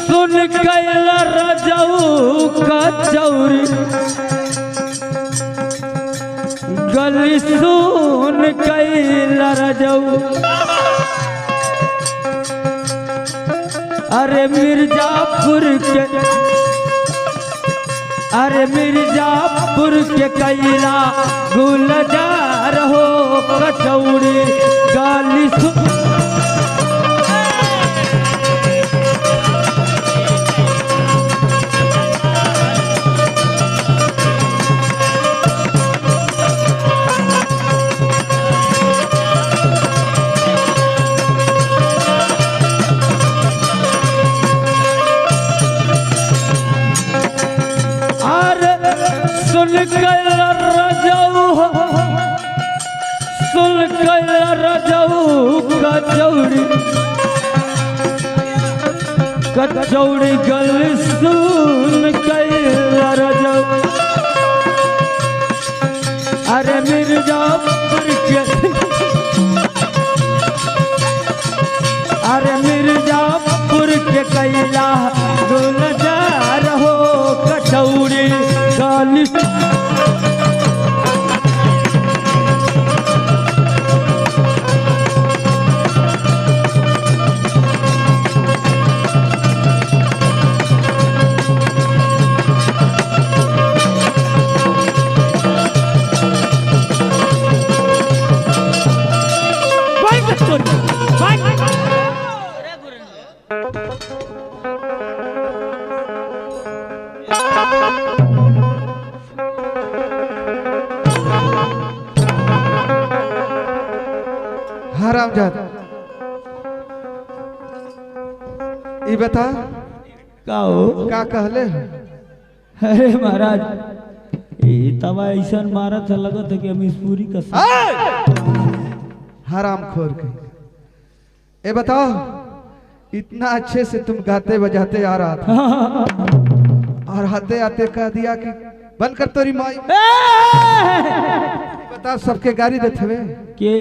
सुन कैला रजऊ कचौरी गली सुन कैला रजऊ अरे मिर्जापुर के कैला गुलजार हो कचौड़ी गाली सुन कैला रजऊ कचौड़ी गल सुन कैला रजऊ अरे मिर्जापुर के कैला गुलजार हो कचौड़ी गाली हरामजादा ई बता का हो का कहले। अरे महाराज ये तवा ऐसा मारा था लगा था कि हम इस पूरी का हराम खोर के ये बताओ इतना अच्छे से तुम गाते बजाते आ रहा था और आते आते कह दिया कि बंद कर तोरी माई। बता सबके गाड़ी देते हुए कि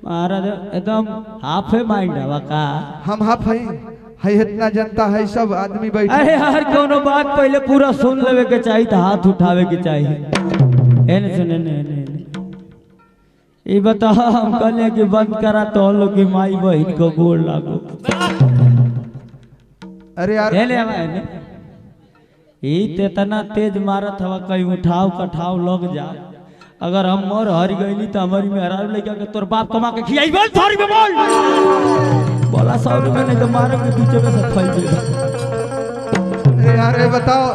महाराज एकदम हाफ है माइंड हवा का हम हाफ है इतना जनता है सब आदमी बैठे। अरे यार कोनो बात पहले पूरा सुन लेवे के चाहिए तो हाथ उठावे के चाहिए। एने सुने ने ये बताओ हम कहले कि बंद करा तो हम लोग की माई बहन को गोड़ लागो। अरे यार ये इतना तेज मारत हवा कहीं उठाव कठाव लग जा अगर हम मोर हर गईली तो हमारी में हरा लेके के तोर बाप कमा के खियाई बोल सॉरी में बोल बोला 100 रुपए नहीं तो मारो के पीछे में सब फैल जाए। अरे यार ये बताओ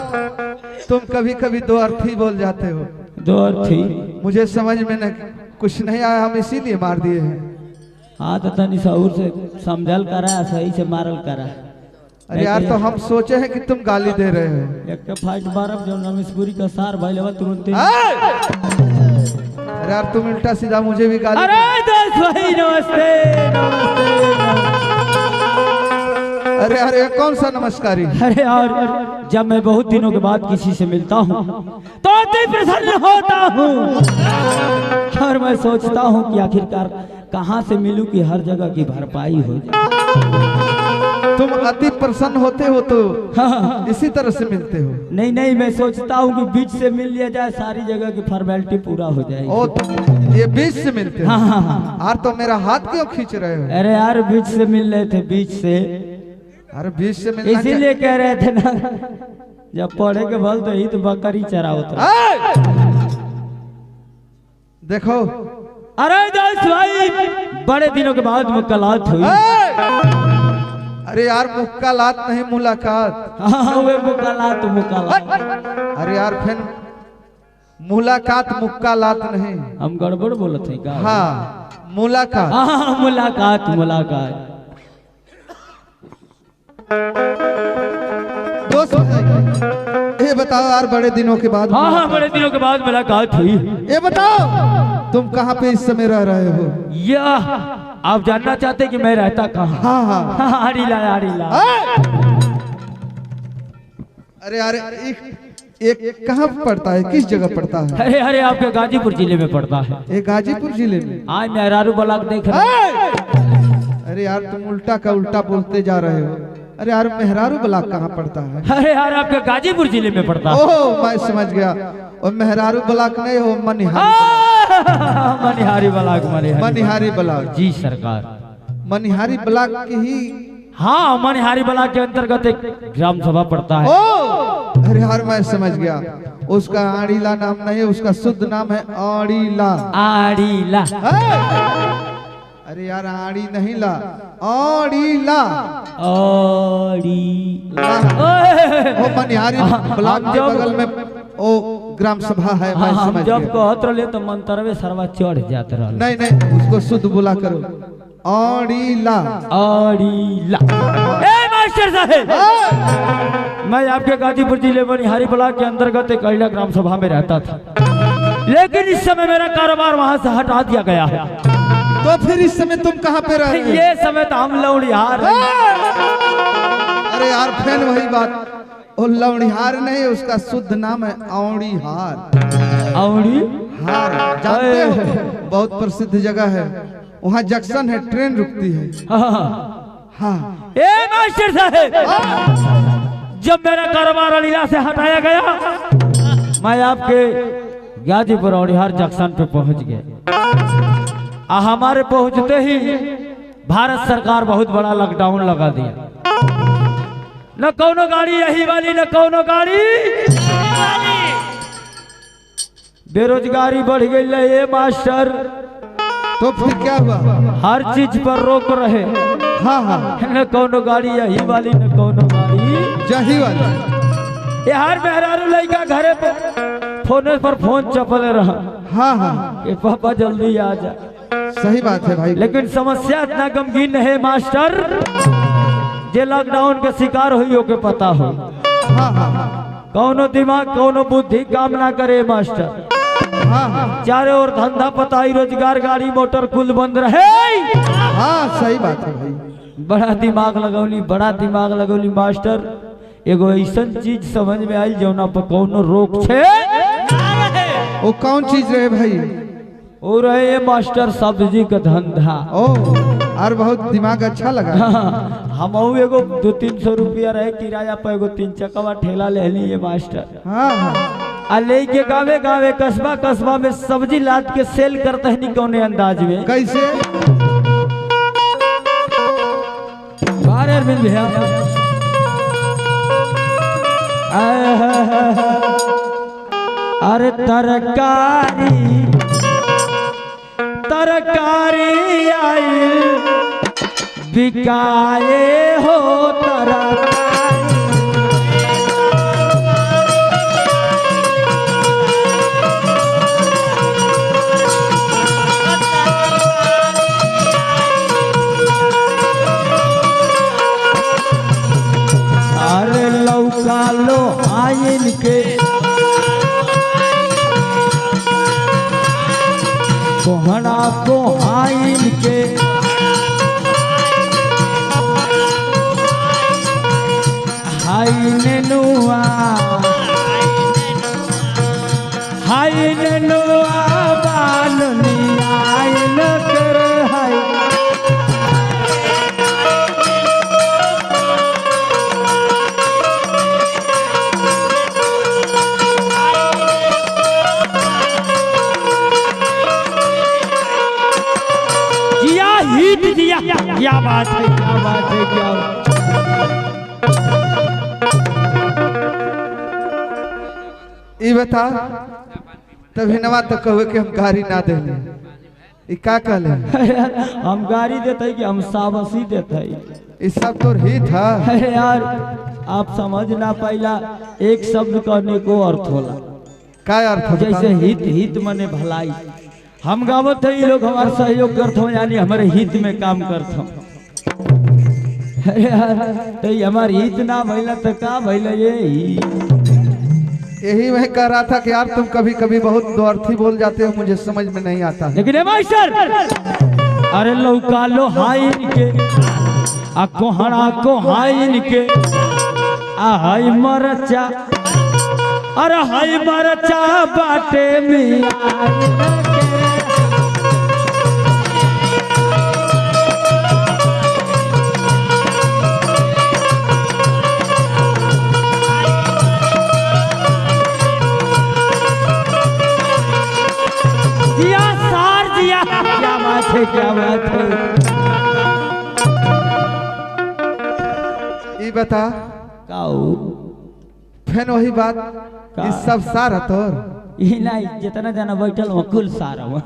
तुम कभी कभी दो अर्थी बोल जाते हो। दो अर्थी मुझे समझ में न कुछ नहीं आया हम इसीलिए मार दिए हैं। हाँ तो तनी सहूर से समझल करा सही से मारल करा। अरे यार तो हम सोचे हैं कि तुम गाली दे रहे हो। एक फाइट मारब जो रमेशपुरी का सार भाई लेवा तुरंत। अरे यार तुम उल्टा सीधा मुझे भी गाली। अरे दोस्त भाई नमस्ते नमस्ते। अरे अरे कौन सा नमस्कारी। अरे यार जब मैं बहुत दिनों के बाद किसी से मिलता हूँ तो अति प्रसन्न होता हूँ और मैं सोचता हूँ कि आखिरकार कहाँ से मिलूं कि हर जगह की भरपाई हो जाए। तुम अति प्रसन्न होते हो तो हाँ। इसी तरह से मिलते हो। नहीं नहीं मैं सोचता हूँ कि बीच से मिल लिया जाए सारी जगह की फॉर्मेलिटी पूरा हो जाएगी। ओ ये बीच से मिलते हो। हाँ। यार तो मेरा हाथ क्यों खींच रहे हो। अरे यार बीच से मिल रहे थे बीच से। अरे बीच से मिलना इसीलिए कह रहे थे ना जब पढ़े के बल तो ही तो बकरी चरावता। देखो अरे दोस्त भाई बड़े दिनों के बाद मुलाकात हुई। अरे यार मुलाकात नहीं मुलाकात। हाँ वे मुलाकात। अरे यार फिर मुलाकात मुलाकात नहीं हम गड़बड़ बोलते हैं क्या। हाँ मुलाकात। हाँ मुलाकात मुलाकात। दोस्त ये बताओ यार बड़े दिनों के बाद। हाँ बड़े दिनों के बाद मुलाकात हुई। ये बताओ तुम कहाँ पे इस समय रह रहे हो। यह आप जानना चाहते कि मैं रहता कहाँ। हाँ हारीला हारीला। अरे अरे एक कहाँ पड़ता है किस जगह पड़ता है। अरे अरे आपके गाजीपुर जिले में पड़ता है। ये गाजीपुर जिले में। आज मेहरारू ब्लॉक देख रहे। अरे यार तुम उल्टा का उल्टा बोलते जा रहे हो। अरे यार मेहरारू ब्लॉक कहाँ पड़ता है? अरे यार आपके गाजीपुर जिले में पड़ता है। ओह मैं समझ गया, और मेहरारू ब्लॉक नहीं हो, मनिहारी मनिहारी ब्लॉक। मनिहारी ब्लॉक। जी सरकार, मनिहारी ब्लॉक की ही। हाँ मनिहारी ब्लॉक के अंतर्गत एक ग्राम सभा पड़ता है। ओ अरे यार मैं समझ गया, उसका आड़ीला नाम नहीं है, उसका शुद्ध नाम है आड़ीला। आड़ीला। अरे यार आड़ी नहीं ला, आड़ीला। आड़ीला। वो मनिहारी ब्लॉक के बगल में ओ ग्राम सभा है। मैं हम समझ जब गया। कहत रहे तो मंतरवे सरवा चढ़ जात रहा। नहीं नहीं उसको शुद्ध बोला करो, आड़ीला। आड़ीला। ए मास्टर साहब, मैं आपके गाजीपुर जिले मनिहारी ब्लॉक के अंतर्गत एक अहिला ग्राम सभा में रहता था, लेकिन इस समय मेरा कारोबार वहां से हटा दिया गया है। तो फिर इस समय तुम कहाँ पे रह रहे हो? ये समय तो हम लौड़िहार हैं। अरे यार फिर वही बात, वो लौड़िहार नहीं, उसका शुद्ध नाम है औड़ीहार। औड़ी हार जानते हो, बहुत प्रसिद्ध जगह है, वहाँ जंक्शन है, ट्रेन रुकती है। हाँ। ए मास्टर साहब, जब मेरा कारोबार अलीला से हटाया गया, मैं आपके गाजीपुर औड़िहार जंक्शन पे पहुंच गया। हमारे पहुंचते ही भारत सरकार बहुत बड़ा लॉकडाउन लगा दिया। न कोनो गाड़ी यही वाली, न कोनो गाड़ी। बेरोजगारी बढ़ गई है ये मास्टर। तो फिर क्या हुआ? हर चीज पर रोक रहे। हाँ हाँ। न कोनो गाड़ी यही वाली, न कोनो गाड़ी जही वाली। यार मेहरारू लड़का घरे पे फोन पर फोन चपले रहा। हाँ हाँ कि पापा जल्दी आ जा। सही बात है भाई। लेकिन समस्या इतना गमगीन है मास्टर, जे लॉकडाउन के शिकार हुई हो के पता हो। हाँ हाँ। कौनो दिमाग कौनो बुद्धि काम ना करे मास्टर। हाँ हाँ। चारों ओर धंधा पताई रोजगार गाड़ी मोटर कुल बंद रहे। हाँ सही बात है भाई। बड़ा दिमाग लगौली, बड़ा दिमाग लगौली मास्टर। एगो ऐसा चीज समझ में आई जौना पर कौनो रोक छे। वो कौन चीज रहे भाई? ओ रहे ये मास्टर सब्जी का धंधा। ओ और बहुत दिमाग अच्छा लगा। हम एगो 200-300 रुपया रहे किराया पर, एगो 3 चकवा ठेला ले लिए मास्टर। हाँ हाँ। आ लेके गावे गावे कस्बा कस्बा में सब्जी लाद के सेल करते हैं। कौने अंदाज में? कैसे? बारे मिल भैया। अरे तरकारी तरकारी आई बिकाए हो तरकारी। अरे लौका लो आइन के कोहड़ा को आइन के हाय नेनुआ बालनी आइन कर हाय। क्या बात है, क्या बात है, क्या ये बता तभी नवा तो कहो कि हम गाड़ी ना दे ये का कहले? हम गाड़ी देते कि हम साबसी देते? इस सब तो ही था। अरे यार आप समझ ना पाइला, एक शब्द कहने को अर्थ होला। क्या अर्थ? जैसे हित, हित मने भलाई। हम गावत है, ये लोग हमारा सहयोग करते हो, यानी हमारे हित में काम करते हो। अरे यार तो हमारे हित ना भइला तो का भइला? यही मैं कह रहा था कि यार तुम कभी कभी बहुत द्वार्थी बोल जाते हो, मुझे समझ में नहीं आता। लेकिन मास्टर, अरे लौका लो हाइन के आ कोहड़ा को हाइन के आ हाय मरचा, अरे हाय मरचा बाटे मिया है क्या बात है। ई बता काऊ फिर वही बात का? ई सब सारा तोर ई नहीं जितना जना बैठल हो कुल सारा हो।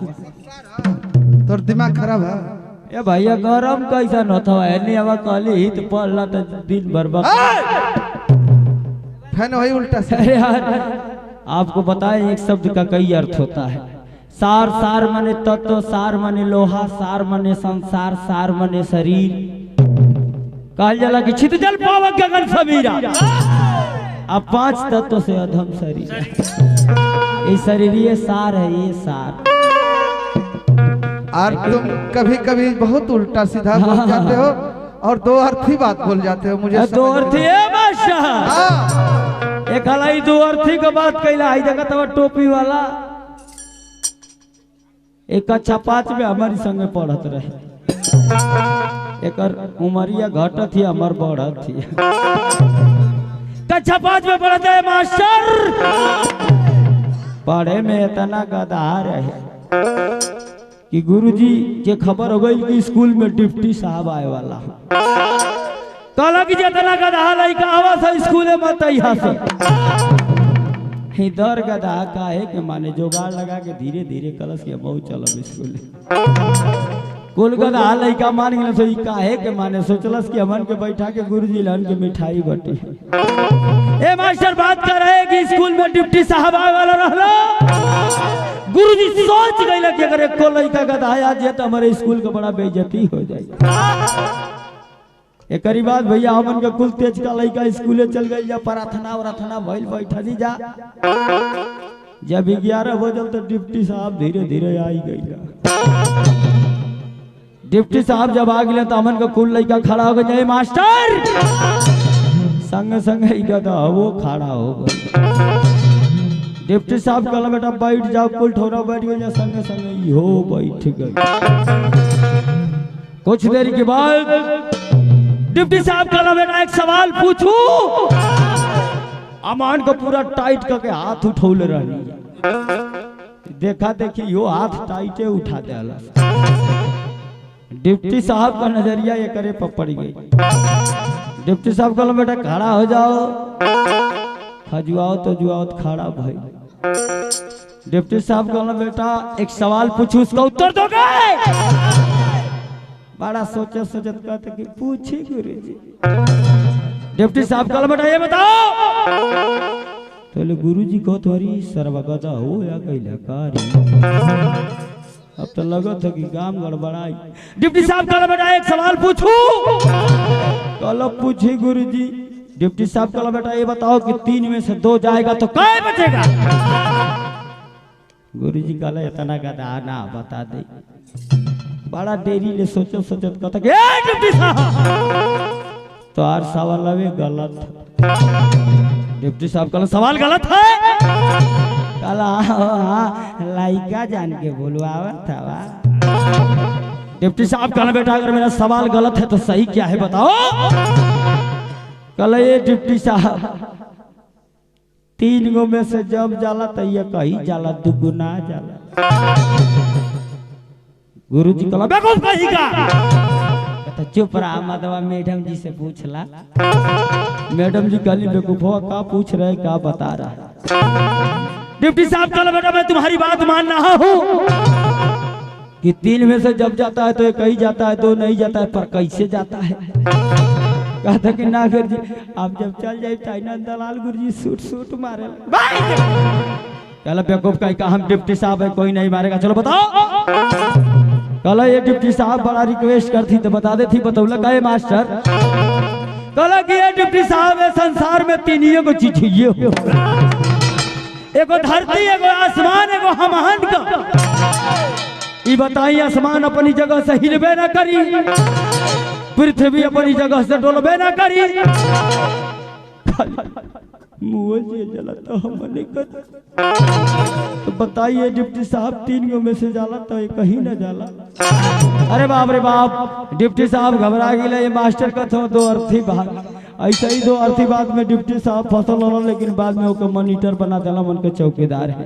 तोर दिमाग खराब है। ए भैया गरम कैसा न होता है नहीं हवा कहली ही तो पढ़ला तो दिन भर फिर वही उल्टा से। अरे यार आपको बताएं एक शब्द का कई अर्थ होता है। सार सार माने तत्व, सार माने लोहा, सार माने संसार, सार माने शरीर। कहल जाला कि छित जल पावक गगन समीरा। अब 5 तत्व से अधम शरीर। ये शरीर ये सार है, ये सार। और तुम कभी कभी बहुत उल्टा सीधा बोल जाते हो और दो अर्थी बात बोल जाते हो। मुझे दो अर्थी है बादशाह। एक हलाई दो अर्थी का बात कैला आई जगह तब टोपी वाला एक अच्छा 5 में हमारी संगे पढ़त रहे। एक उमरिया घटत थी हमार बढ़त थी। कक्षा 5 में पढ़त है मास्टर। पढ़े में इतना गधा रहे कि गुरुजी के खबर हो गई कि स्कूल में डिप्टी साहब आए वाला। कहला कि जितना गधा लड़का आवा सा स्कूल मत यहाँ से। इधर गधा काहे के माने जोगाड़ लगा के धीरे धीरे कलश के बहुत चलब स्कूल। कुल गधा लड़का मान गए सो काहे के माने सोचलस कि हमन के बैठा के गुरुजी लन के मिठाई बटी। ए मास्टर बात कर रहे कि स्कूल में डिप्टी साहब आए वाला रहला। गुरुजी सोच गए कि अगर एको लड़का गधा आ जाए तो हमारे स्कूल का बड़ा बेइज्जती हो जाए। एक बात भैया हमन के कुल तेज का लड़का स्कूले चल गई जा प्रार्थना भइल बैठनी जा। जब 11 बजल तो डिप्टी साहब धीरे धीरे आई गई। डिप्टी साहब जब आ गए तो हमन का कुल लड़का खड़ा हो गया। मास्टर संग संग गधा वो खड़ा हो गया। डिप्टी साहब कहला बेटा बैठ जाओ। कुल ठोरा बैठ गया संगे संगे हो बैठ गई। कुछ देर के बाद डिप्टी साहब कहला बेटा एक सवाल पूछू। अमान को पूरा टाइट करके हाथ उठौले रही। देखा देखी यो हाथ टाइटे उठा देला। डिप्टी साहब का नजरिया ये करे पर पड़ गई। डिप्टी साहब कहला बेटा खड़ा हो जाओ। खजुआओ तो जुआओ खड़ा भाई। डिप्टी साहब कहला बेटा एक सवाल पूछू उसका उत्तर दोगे। बड़ा सोचे सोचत कहते कि पूछी गुरुजी। डिप्टी साहब कहला बेटा ये बताओ। तो गुरुजी को तुम्हारी सर्वगदा हो या कैला कारी। अब तो लगत है कि काम गड़बड़ाई। डिप्टी साहब कहला बेटा एक सवाल पूछू। कहला पूछी गुरुजी। डिप्टी साहब कहला बेटा ये बताओ कि 3 में से 2 जाएगा तो काय बचेगा। गुरुजी कहला इतना गधा ना बता दे। बड़ा देरी ले सोचो सोचत कहता कि डिप्टी साहब तो आर सवाल गलत। डिप्टी साहब कहला सवाल गलत है। कहला हाँ लाइका जान के बोलवावत था। डिप्टी साहब कहला बेटा अगर मेरा सवाल गलत है तो सही क्या है बताओ। कहला ये डिप्टी साहब 3 गो में से जब जाला तो ये कहीं जाला दुगुना जाला। गुरुजी कहला बेवकूफ कहीं का। कहता चुप रहा मदवा मैडम जी से पूछला। मैडम जी कहली बेवकूफवा का पूछ रहे क्या बता रहा है। डिप्टी साहब कहला बेटा मैं तुम्हारी बात मान रहा हूँ कि 3 में से जब जाता है तो ये कहीं जाता है 2 नहीं जाता है पर कैसे जाता है। कहता कि ना गुरुजी आप जब चल जाए चाइना दलाल गुरुजी सूट मारे। कहला बेवकूफ का हम डिप्टी साहब है कोई नहीं मारेगा चलो बताओ। कहला ये डिप्टी साहब बड़ा रिक्वेस्ट करती तो बता देती। बतौला कहे मास्टर। कहला कि ये डिप्टी साहब है संसार में 3 को चीज ये एगो धरती एगो आसमान एगो हमहन का। ये बताइए आसमान अपनी जगह से हिलबे ना करी। पृथ्वी अपनी जगह से डोलबे ना करी। मुझे जला तो हमने तो बताइए डिप्टी साहब 3 गो में से जाला तो कहीं ना जाला। अरे बाप रे बाप डिप्टी साहब घबरा गए। ये मास्टर का तो 2 अर्थी बात ऐसा ही दो अर्थी बाद में डिप्टी साहब फसल रहल, लेकिन बाद में ओके मॉनिटर बना देला, मन के चौकीदार है।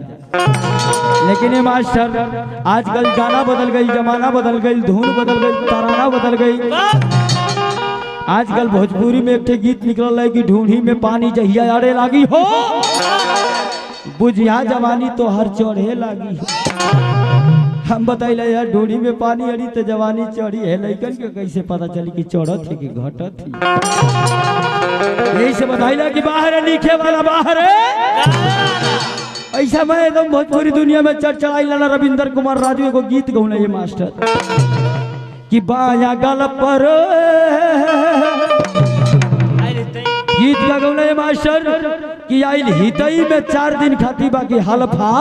लेकिन ये मास्टर आजकल गाना बदल गई, जमाना बदल गई, धुन बदल गई, तराना बदल गई। आजकल भोजपुरी में एक गीत निकल है कि ढूंढी में पानी जहिया अड़े लागी हो, बुझिया जवानी तो हर चढ़े लागी हो। हम बताइले यार ढूंढी में पानी अड़ी तो जवानी चढ़ी है, लइकन के कैसे पता चली कि चढ़त है कि घटत है। यही से बताइला कि बाहर लिखे वाला बाहर है। ऐसा मैं एकदम भोजपुरी दुनिया में चढ़ाइला रविंदर कुमार राजू एगो गीत गौले ये मास्टर कि बाया गल पर गीत का गौले ये मास्टर कि आइल हितई में 4 दिन खाती बाकी हल्फा।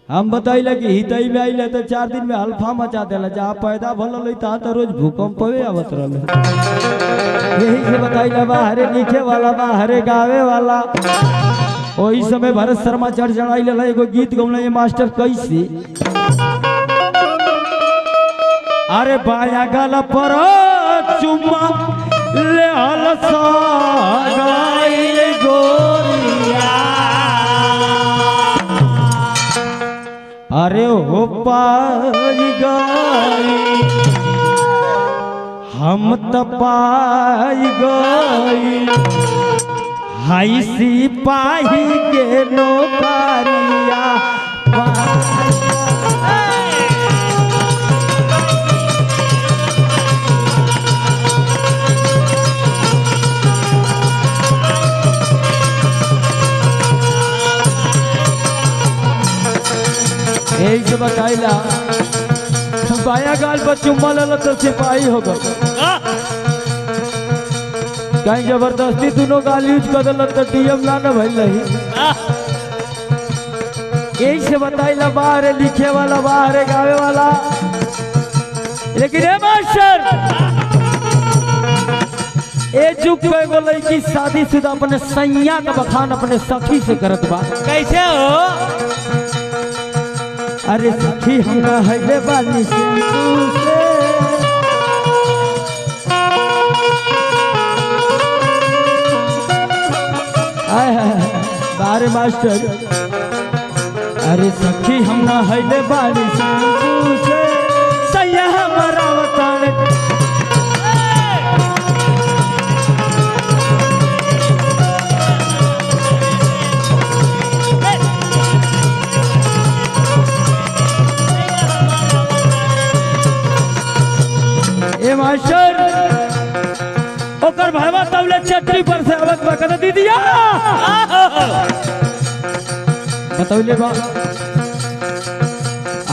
हम बताइले कि हितई में आइले तो 4 दिन में हल्फा मचा देला, जहाँ पैदा भल तहाँ तो रोज भूकंप आवत रहे। यही से बताइला बाहरे लिखे वाला बाहरे गावे वाला। वही समय भरत शर्मा चढ़ाई ले एगो गीत गौले मास्टर कैसे अरे बाया गल पर चुम्मा ले हलसा गाइल गोरिया, अरे हो पाई गई हम तो पाई गई हाई सिपाही के नौकरिया। यही से बताइला बाया गाल पर चुम्मा ले तो सिपाही हो गए, कहीं जबरदस्ती दोनों गाल यूज कर दिल तो डीएम ना भइल रही। यही से बताइला बाहर लिखे वाला बाहर गावे वाला। लेकिन ए मास्टर ए जुग पे एगो लड़की शादीशुदा अपने सैया का बखान अपने सखी से करत बा। कैसे हो? अरे सखी हम कहले बानी सिंधु से बारे मास्टर। अरे सखी हम कहले बानी सिंधु से सैया हमारा वतन। ए मास्टर ओकर भावा तबले चट्टी पर से आवत बा कद दीदिया बतौले बा।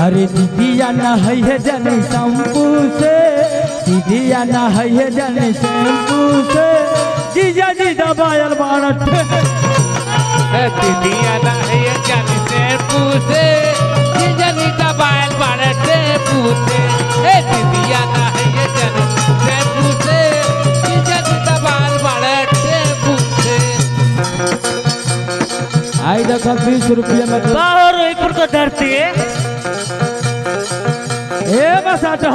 अरे दीदिया ना है जने शंपू से, दीदिया ना है जने शंपू से, जीजा जी दबायल बारट। दीदिया ना है जने शंपू से, जीजा जी दबायल बारट पूछे। ए दीदिया ना है जने शंपू से, जीजा जी दबायल बारट पूछे। आई देखा 20 रुपया में बाहर एक पर तो डरती है। ए बसाटा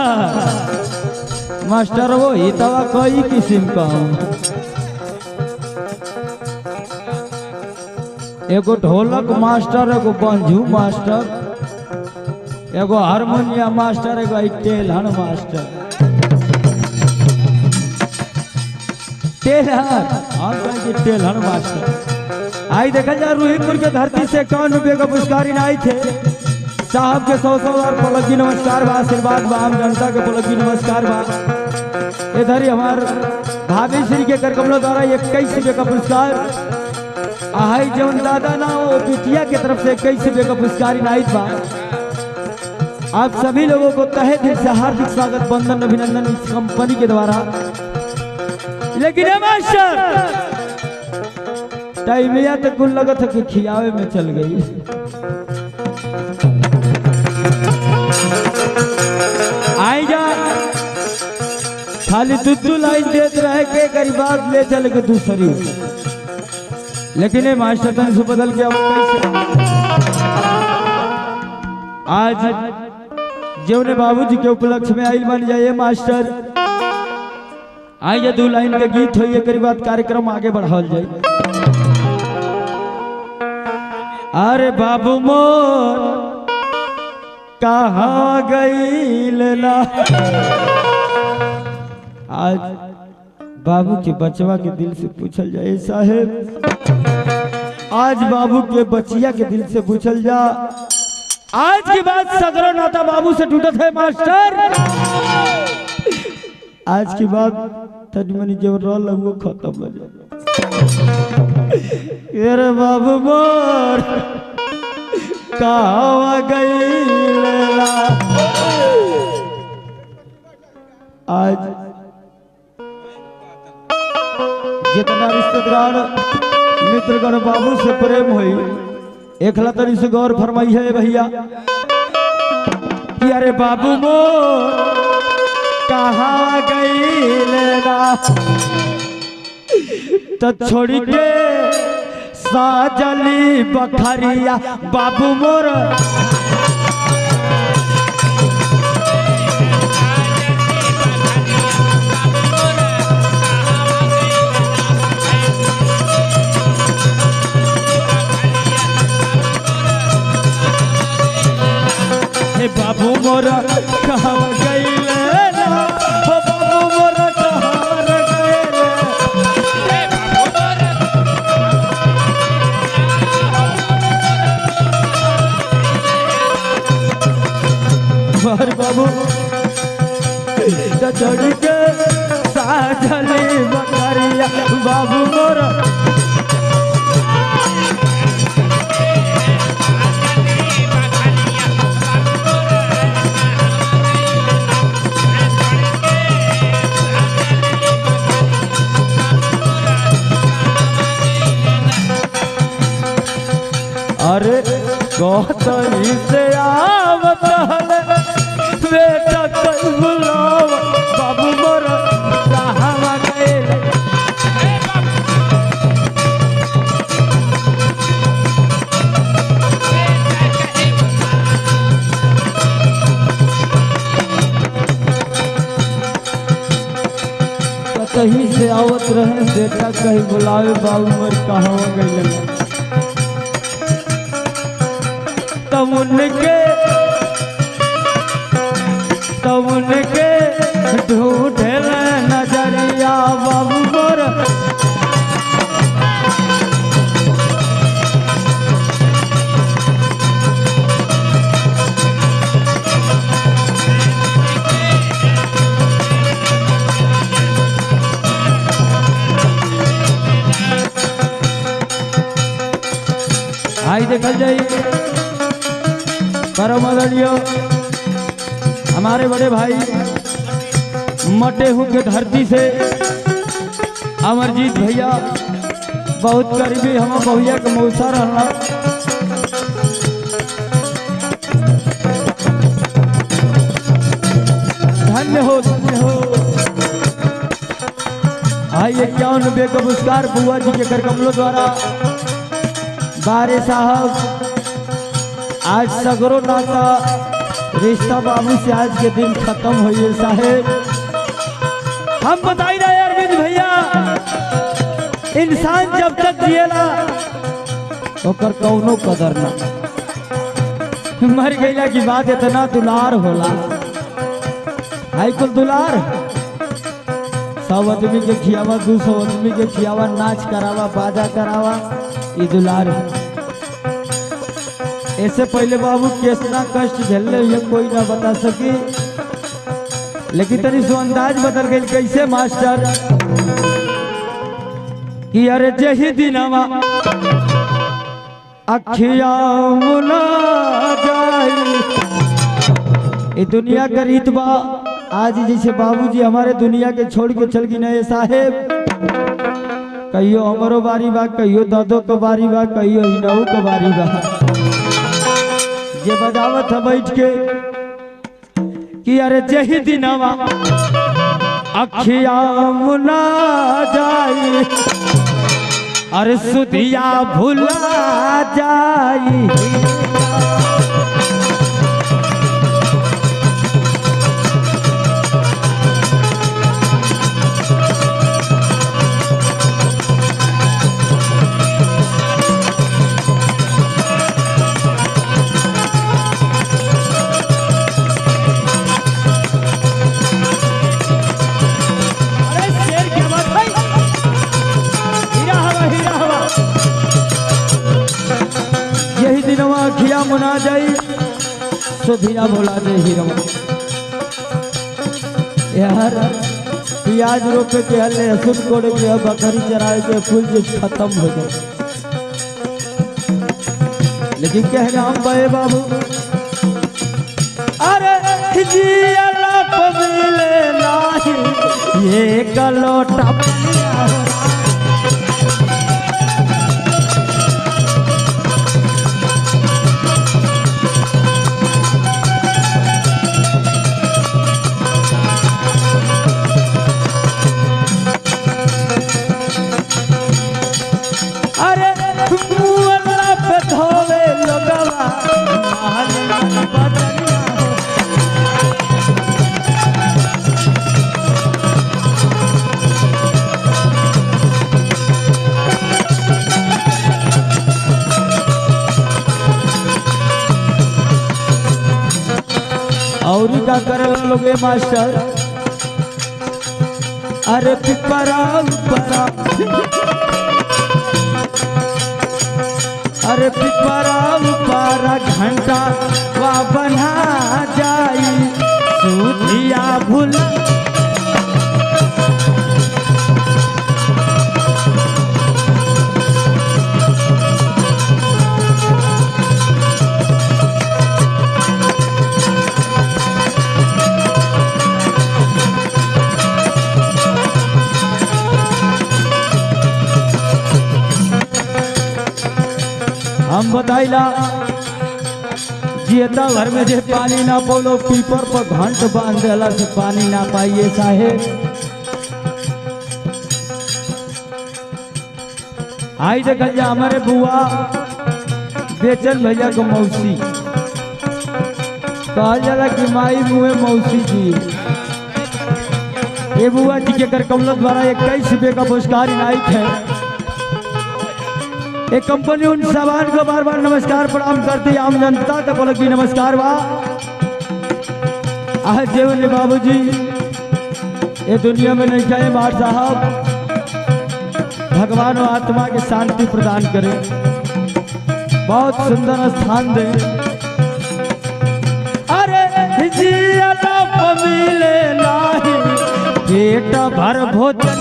मास्टर वो ही तवा कई किस्म का एगो ढोलक मास्टर, एगो बंजू मास्टर, एगो हारमोनियम मास्टर, एगो टेलहन मास्टर। टेलहन मास्टर आई देखा जाए रोहितपुर के धरती से 51 रुपये का पुरस्कार इनाई थे साहब के 100 और पलकी नमस्कार बा, आशीर्वाद बा, आम जनता के पलकी नमस्कार बा। इधर ही हमार भाभी श्री के करकमलों द्वारा 21 रुपये का पुरस्कार आई जौन दादा ना वो बिटिया की तरफ से 21 रुपये का पुरस्कार इनायत बा। आप सभी लोगों को तहे दिल से हार्दिक स्वागत बंदन अभिनंदन इस कंपनी के द्वारा। लेकिन मास्टर टाइमिया तक कुल लगत है कि खियावे में चल गई। आई जा खाली दूध लाइन देते रहे के गरीबात ले चल के दूसरी। लेकिन ये मास्टर तन से बदल गया आज जीवने बाबूजी के उपलक्ष्य में आइल बन जाइए मास्टर। आइए 2 लाइन के गीत हो एक बाद कार्यक्रम आगे बढ़ाओ जाए। अरे बाबू मोर कहाँ गई ला, आज बाबू के बचवा के दिल से पूछल जाए साहेब, आज बाबू के बचिया के दिल से पूछल जा। आज की बात सगरो नाता बाबू से टूटत है मास्टर, आज की बात तनी मनी जो रोल वो खत्म हो जाए। अरे बाबू मोर कहाँ गई ला, आज जितना रिश्तेदार मित्रगण बाबू से प्रेम हुई एक लतरी से गौर फरमाई है भैया कि अरे बाबू मोर कहाँ गई लेना, तो छोड़ी के साजली बखरिया बाबू मोर। बाबू मोरा कहाँ गई लेना, बाबू मोरा कहाँ गई लेना, बाबू छोड़ के साजली बकरिया बाबू मोरा। अरे गौतमी से आवत बेटा कल बुलाव बाबू मोर कहाँ गए। कहीं से आवत रहे बेटा कहीं बुलावे बाबू मोर कहाँ गए। तब उनके ढूंढे नजरिया बाबू मोर। आई देखल जाई परम आदरणीय हमारे बड़े भाई मटेहू के धरती से अमरजीत भैया बहुत करीबी हम भैया के मौसा रहना। धन्य हो आई 51 का पुरस्कार बुआ जी के करकमलों द्वारा बारे साहब। आज सगरो नाता रिश्ता बाबू से आज के दिन खत्म हुई साहेब। हम बताई रहे अरविंद भैया इंसान जब तक जिएला ओकर कौनो कदर ना, मर गईला की बात इतना दुलार होला। हाई कुल दुलार 100 आदमी के खियावा 200 आदमी के खियावा नाच करावा बाजा करावा ये दुलार। ऐसे पहले बाबू कितना कष्ट झेले ये कोई ना बता सकी, लेकिन तनी सो अंदाज बदल गई कैसे मास्टर कि अरे जही दिनवा अखिया मुना जाई ये दुनिया का रीत बा। आज जैसे बाबूजी हमारे दुनिया के छोड़ के चल गई नए साहेब, कहियो हमारो बारी बा, कहियो दादो को बारी बा, कहियो हिनऊ को बारी बा। ये बजावत है बैठ के कि अरे जही दिनवा अखिया मुना जाई अरे सुधिया भुला जाई। सुधिया भोला दे हीरो यार प्याज रोपे के हले लहसुन कोड़े के बकरी चराए के फूल जो खत्म हो गए लेकिन कह रहा हम बे बाबू अरे जिया मिले नाही ये गलोटा और का करे लोग मास्टर अरे पिपरा उपरा अरे पिपरा उपरा घंटा वा बना जाई सुधिया भूल हम बताइला जियता घर में जे पानी ना पोलो पीपर पर घंट बांध देला से पानी ना पाइए साहेब आई देखल जा हमारे बुआ बेचल भैया को मौसी कहल जाला कि माई मुँह मौसी जी ये बुआ जी के कर कमल द्वारा 21 रुपये का पुरस्कार इनायत है। एक कंपनी उन सामान को बार बार नमस्कार प्रणाम करती आम जनता का बोल की नमस्कार बा आज जेवली बाबूजी ये दुनिया में नहीं चाहे बार साहब भगवान और आत्मा की शांति प्रदान करे बहुत सुंदर स्थान दे अरे जिया मिले नाही पेट भर भोजन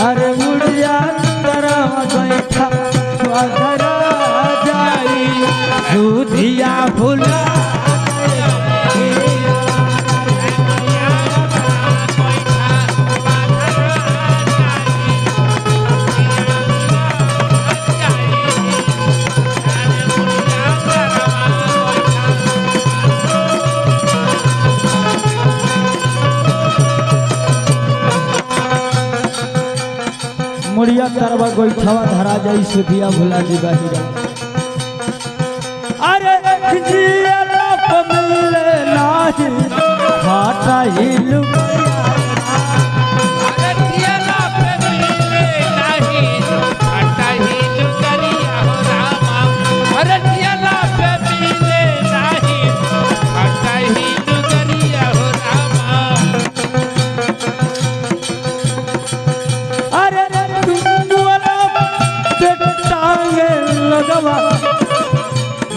अरे मुड़िया तरह बैठा घरा जाई सुधिया भूला मुड़िया तरवा गोईठवा धरा जाई सुधिया भुला जी बहिरा अरे जिया मिले नाही घाटा हिलू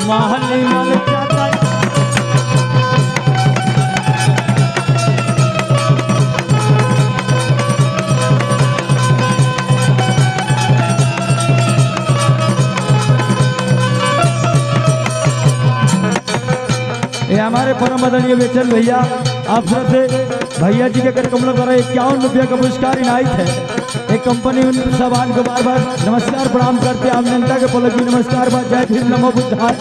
महली मल जाता ये हमारे परम आदरणीय बेचन भैया आप सबसे भैया जी के कर कमलों द्वारा 51 रुपये का पुरस्कार इनायत है। एक कंपनी उन सामान को बार बार नमस्कार प्रणाम करते आम जनता के पलक भी नमस्कार बात जय भीम नमो बुद्धाय।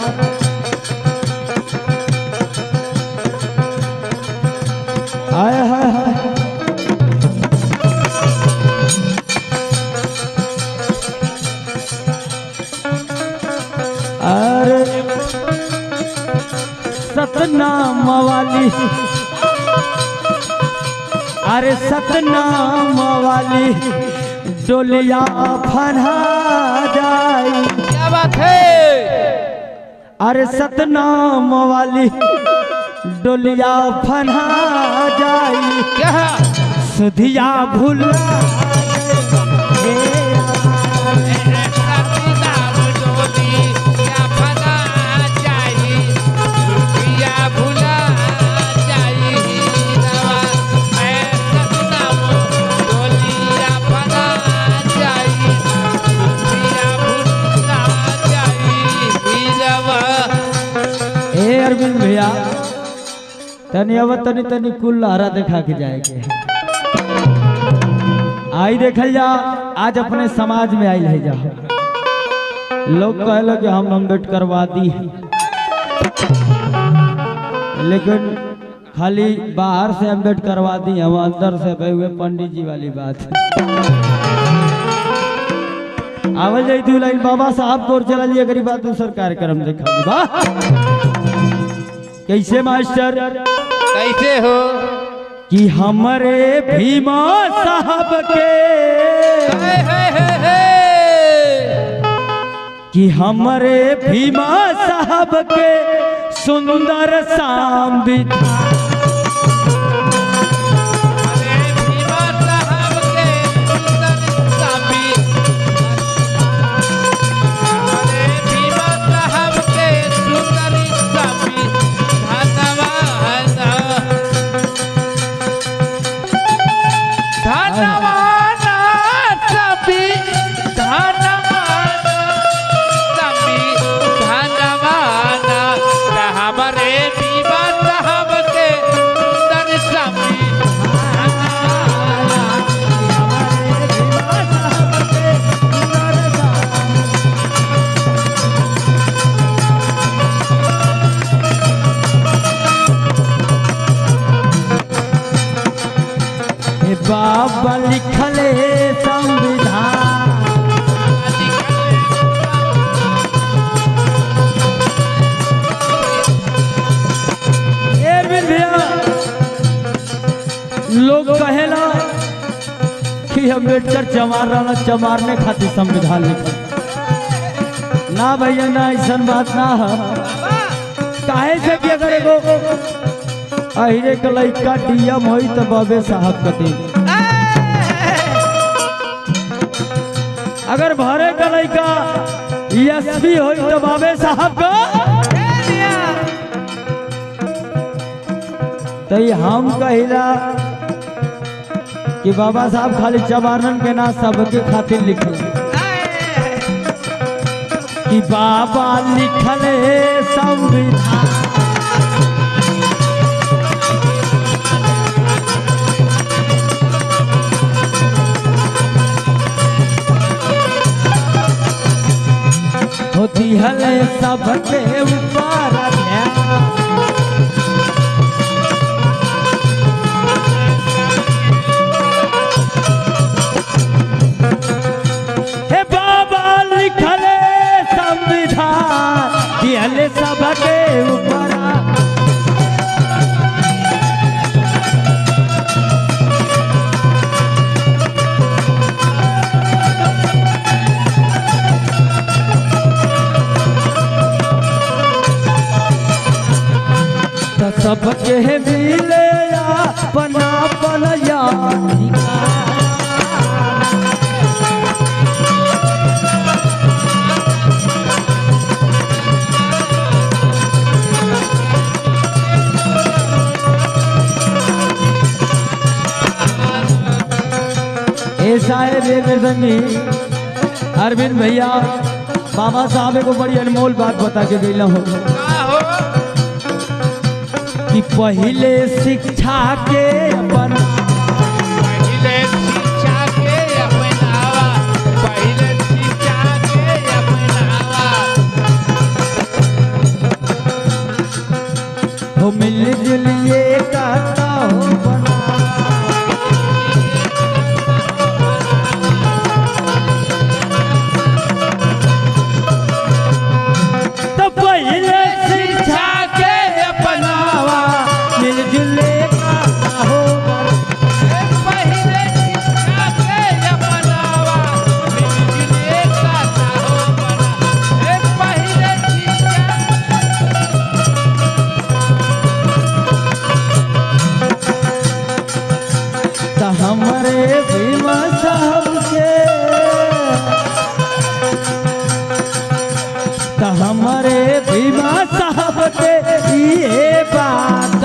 सतनाम वाली, अरे सतनाम वाली डोलिया फना जाई। क्या बात है? अरे सतनाम वाली डोलिया फना जाई। क्या? सुधिया भूला सतनाम डोली क्या फना जाई, दुनिया भुला जाई रवा। सतनाम डोली क्या फना जाई, दुनिया भुला जाई रवा। ए अरविंद भैया तनी अब तनी तनी कुल लहरा दिखा के जाएंगे। आई देखल जा आज अपने समाज में आई है जा लोग कहलो कि हम अम्बेडकरवादी हैं, लेकिन खाली बाहर से अम्बेडकरवादी हम अंदर से भय हुए पंडित जी वाली बात है। आवल जाई तू लाइन बाबा साहब को चला लिया गरीब बात दूसर कार्यक्रम देखा वाह कैसे मास्टर कैसे हो? कि हमारे भीमा साहब के कि हमारे भीमा साहब के सुंदर शाम बिता। बाबा लिखले संविधान, लोग कहेला कि अम्बेडकर चमार रहा चमारने खातिर संविधान लिखा ना भैया ना ऐसा बात ना है। काहे से कि अगर एगो अहिरे के लड़का डीएम होई तो बाबे साहब कती, अगर भरे का लड़का एसपी होई तो बाबे साहब का। तो हम कहिला कि बाबा साहब खाली चमारन के ना सबके खातिर लिखल कि बाबा लिखले संविधान। होती हले सबके ऊपर हे बाबा लिखले संविधान दिहले सबके ऊपर। सबके मिले अपना पलया ऐसा है बेदर्दनी अरविंद भैया बाबा साहब को बड़ी अनमोल बात बता के गई हो कि पहले शिक्षा के अपना पहले शिक्षा के अपनावा, पहले शिक्षा के अपनावा। हो मिल जुलिए कहता हो बना तो पहले शिक्षा के हमारे भीमा साहब के तो हमारे भीमा साहब के ये बात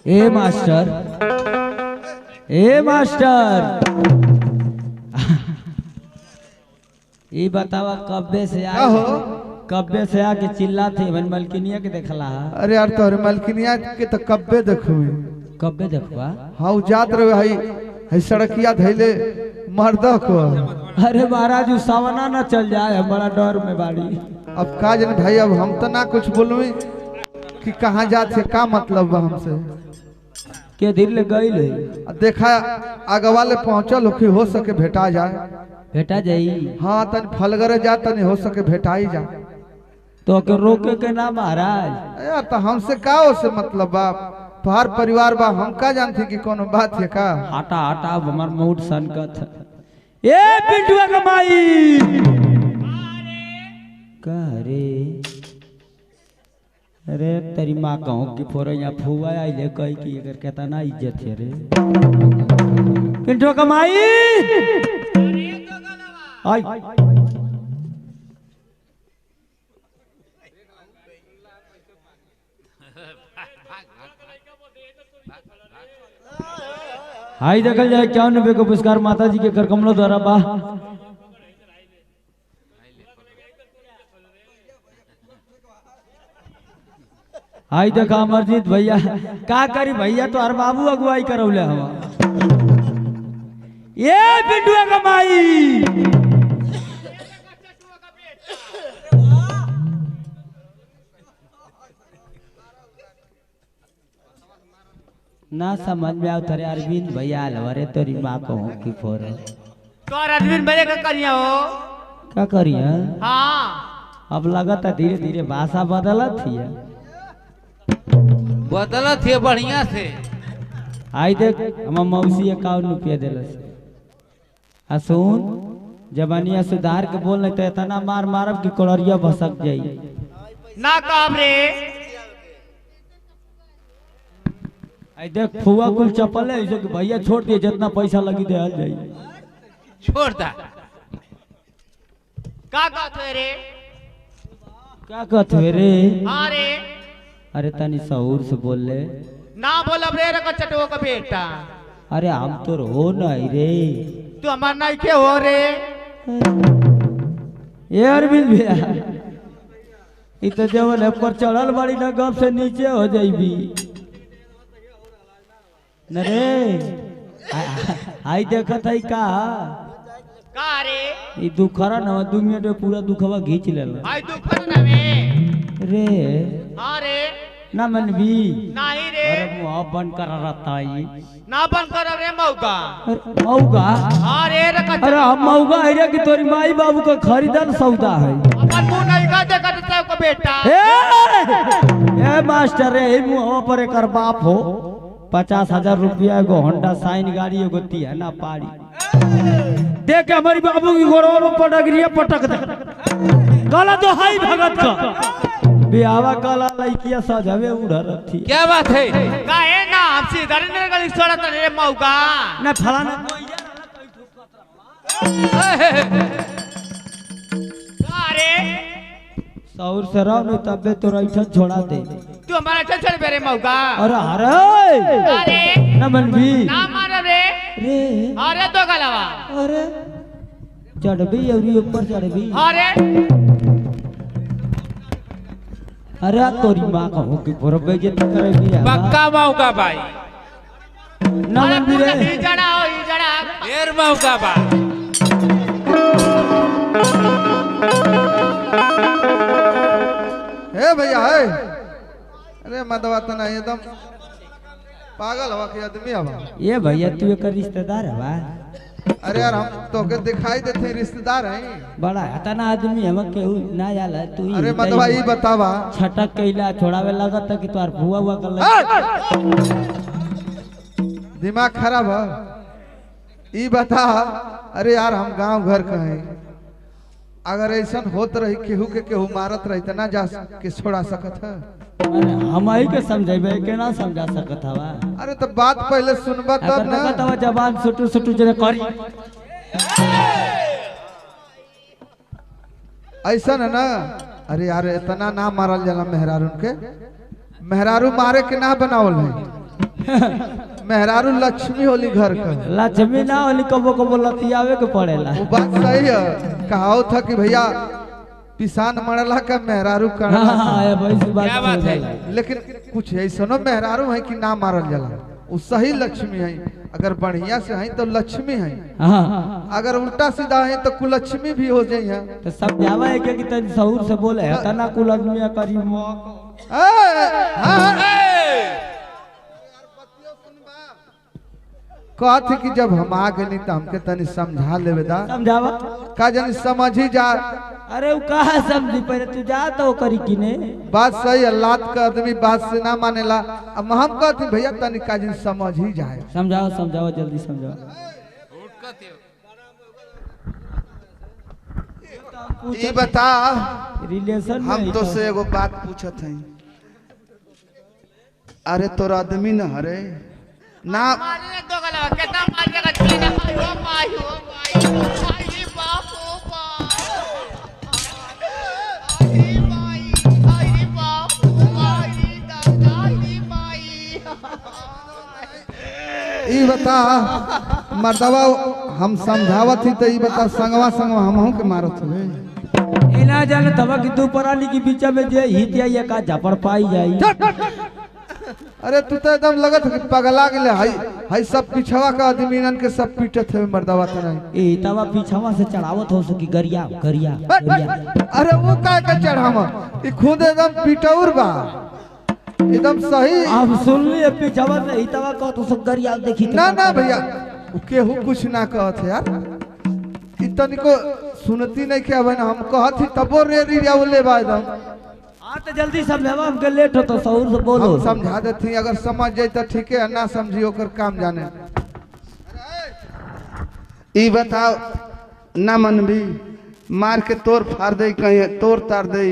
ए मास्टर ये बतावा कब्बे से आके चिल्ला थे मन मलकिनिया के देखला। अरे यार तोहरे मलकिनिया के तो कब्बे देखुई कब्बे देखवा। हाँ जात रहे हई सड़किया धैले मर्द को। अरे महाराज उ सावना ना चल जाए बड़ा डर में बाड़ी। अब का जन भाई अब हम तो ना कुछ बोलूँ कि कहाँ जात है का मतलब बा हमसे के दिल ले गई ले देखा आगवाले पहुँचल हो कि हो सके भेटा जाए भेटा जाई। हाँ तन फलगरे जा तन हो सके भेटा ही जा तो के रोके के ना महाराज। यार तो हमसे का हो से मतलब बा तोहार परिवार बा हम का जानते कि कोनो बात है का। हटा हटा हमार मूड सनकत ए पिंटुआ कमाई का रे। अरे तेरी माँ कहूँ कि फोरे यहाँ फुआ आइले कही कि एकर केतना इज्जत है रे। पिंटुआ कमाई आई हाई देखल जाए 91 को पुरस्कार माता जी के कर कमलों द्वारा बा। हाई देखा अमरजीत भैया का करी भैया तो हर बाबू अगुवाई करौले हवा। ये पिंटुआ कमाई ना समझ में आओ तेरे अरविंद भैया अलवरे तेरी माँ को की फोर तो अरविंद भैया का करिया हो क्या करिए। हाँ अब लगता धीरे धीरे भाषा बदलत हिया बदलत है बढ़िया से। आई देख हम मौसी 51 रुपया दिलस आ सुन जबानिया सुधार के बोल तो इतना मार मारब कि कोड़रिया भसक जाई ना काम रे। आई देख फुआ कुल चप्पल है जो कि भैया छोड़ दिए जितना पैसा लगी दे जाई छोड़ दा का कहत है रे। क्या कहते रे। हाँ रे अरे तनी सहूर से बोल ले ना बोलब रे रका चटो का बेटा। अरे हम तो हो नहीं रे तू हमार नहीं के हो रे। ये अरविंद भैया इ तो जवन है पर चढ़ल बाड़ी ना गप से नीचे हो जाइबी न रे। आई देखत है का रे ई दुखरा न 2 मिनट में पूरा दुखवा खींच लेला। भाई दुखन ना में रे हाँ रे ना मनबी नहीं रे। अरे मुंह बंद कर रहता है ना बंद कर रे मौका। मऊगा हाँ रे रका अरे हम मऊगा है रे कि तोरी माई बाबू का खरीदल सौदा है। अपन मुंह नहीं का देखत सब का बेटा। ए मास्टर रे ई मुंह पर एकर बाप हो 50,000 रुपया एगो होंडा साइन गाड़ी एगो तिहना पाड़ी देख हमारी बाबू की गोड़ों में पटकरिया पटक दे गला तो हाई भगत का बियावा कला लइकिया सजवे उड़ रथी। क्या बात है का है ना हम सीधा ने गली छोड़त रे मौका ना फलाना का रे सौर से रहो नहीं तबे तो रैठन छोड़ा दे तू हमारा चल चल बेरे मौका। अरे अरे अरे ना मनबी ना मार रे रे अरे तो गलवा अरे चढ़बी और ऊपर चढ़बी। अरे अरे तोरी माँ का हो कि बरबे जे करेगी पक्का मौका भाई ना मनबी रे ही जड़ा हो ही जड़ा ढेर मौका बा। हे भैया है अरे मदवा तना एकदम पागल हवा के आदमी हवा। ये भैया तू एक रिश्तेदार है बा। अरे यार हम तो के दिखाई देते रिश्तेदार हैं बड़ा हताना आदमी हम केहू ना जाला तू अरे मदवा ई बतावा छटक कैला छोड़ावे लगत कि तोर भुआ हुआ कर दिमाग खराब है। ई बता, अरे यार हम गांव घर का है, अगर ऐसा होत रही केहू के केहू मारत रही तो ना जा के छोड़ा सकत है। अरे हम ही के समझेबे केना समझा सकत हवा। अरे तो बात पहले सुनबा तब ना। बतावा जबान सुटू सुटू जने करी। ऐसा है ना। अरे यार इतना ना मारल जाला मेहरारू के। मेहरारू मारे के ना बनावल है। मेहरारू लक्ष्मी होली घर का। लक्ष्मी ना होली कबो कबो लतियावे के पड़ेला। वो बात सही है। कहाओ था कि भैया पिसान मरला का मेहरारू करला। हां वैसी बात क्या बात है? लेकिन कुछ ऐसा मेहरारू है कि ना मारल जाला, वो सही लक्ष्मी है। अगर बढ़िया से है तो लक्ष्मी है, हां अगर उल्टा सीधा है तो कुलक्ष्मी भी हो जाई है। तो समझावा है कि तनी सहूर से बोले है तना कुल आदमी करी कहत कि जब हम आ गए तो हमके तनी समझा लेवे दा। समझावा का जानी समझ ही जा। अरे वो कहा समझी पहले तू जा तो करी किने। बात सही है, लात का आदमी बात से ना मानेला। अब हम कहते भैया तनी का जानी समझ ही जाए। समझाओ समझाओ जल्दी समझाओ। ई बता, रिलेशन में हम तो से एगो बात पूछत हई। अरे तोर आदमी न हरे ना मारने दो गला कितना मार के रखी ना। ओ माई ओ माई बाप ओ बाप। अरे माई अरे बाप ओ माई दादा अरे माई। ई बता मर्दवा हम समझावत ही तो ई बता संगवा संगवा हमहू के मारत हवे। इना जान तब कि तू पराली के बीच में जे हितिया ये का झपड़ पाई जाई। अरे तू तो एकदम लगत है कि पगला गेले। हाई सब पिछवा का आदमीनन के सब पीटत है मर्दवा तो नहीं। ए तवा पीछवा से चढ़ावत हो सकी गरिया गरिया गरिया। अरे वो का चढ़ावा, ई खुद एकदम पीटौर बा, एकदम सही। आप सुन लिए पीछवा से हितवा को तो सब गरिया देखी। ना ना भैया केहू कुछ ना कहत है यार। ई तनिको सुनती नहीं के अब हम कहत ही तबो रे रियावले बा एकदम। हां तो जल्दी समझावा, हमके लेट हो तो सहूर से बोलो। हम समझा देती, अगर समझ जाए तो ठीक है, ना समझी ओकर काम जाने। ई बताओ ना मन भी मार के तोड़ फाड़ दे, कहीं तोड़ तार दे,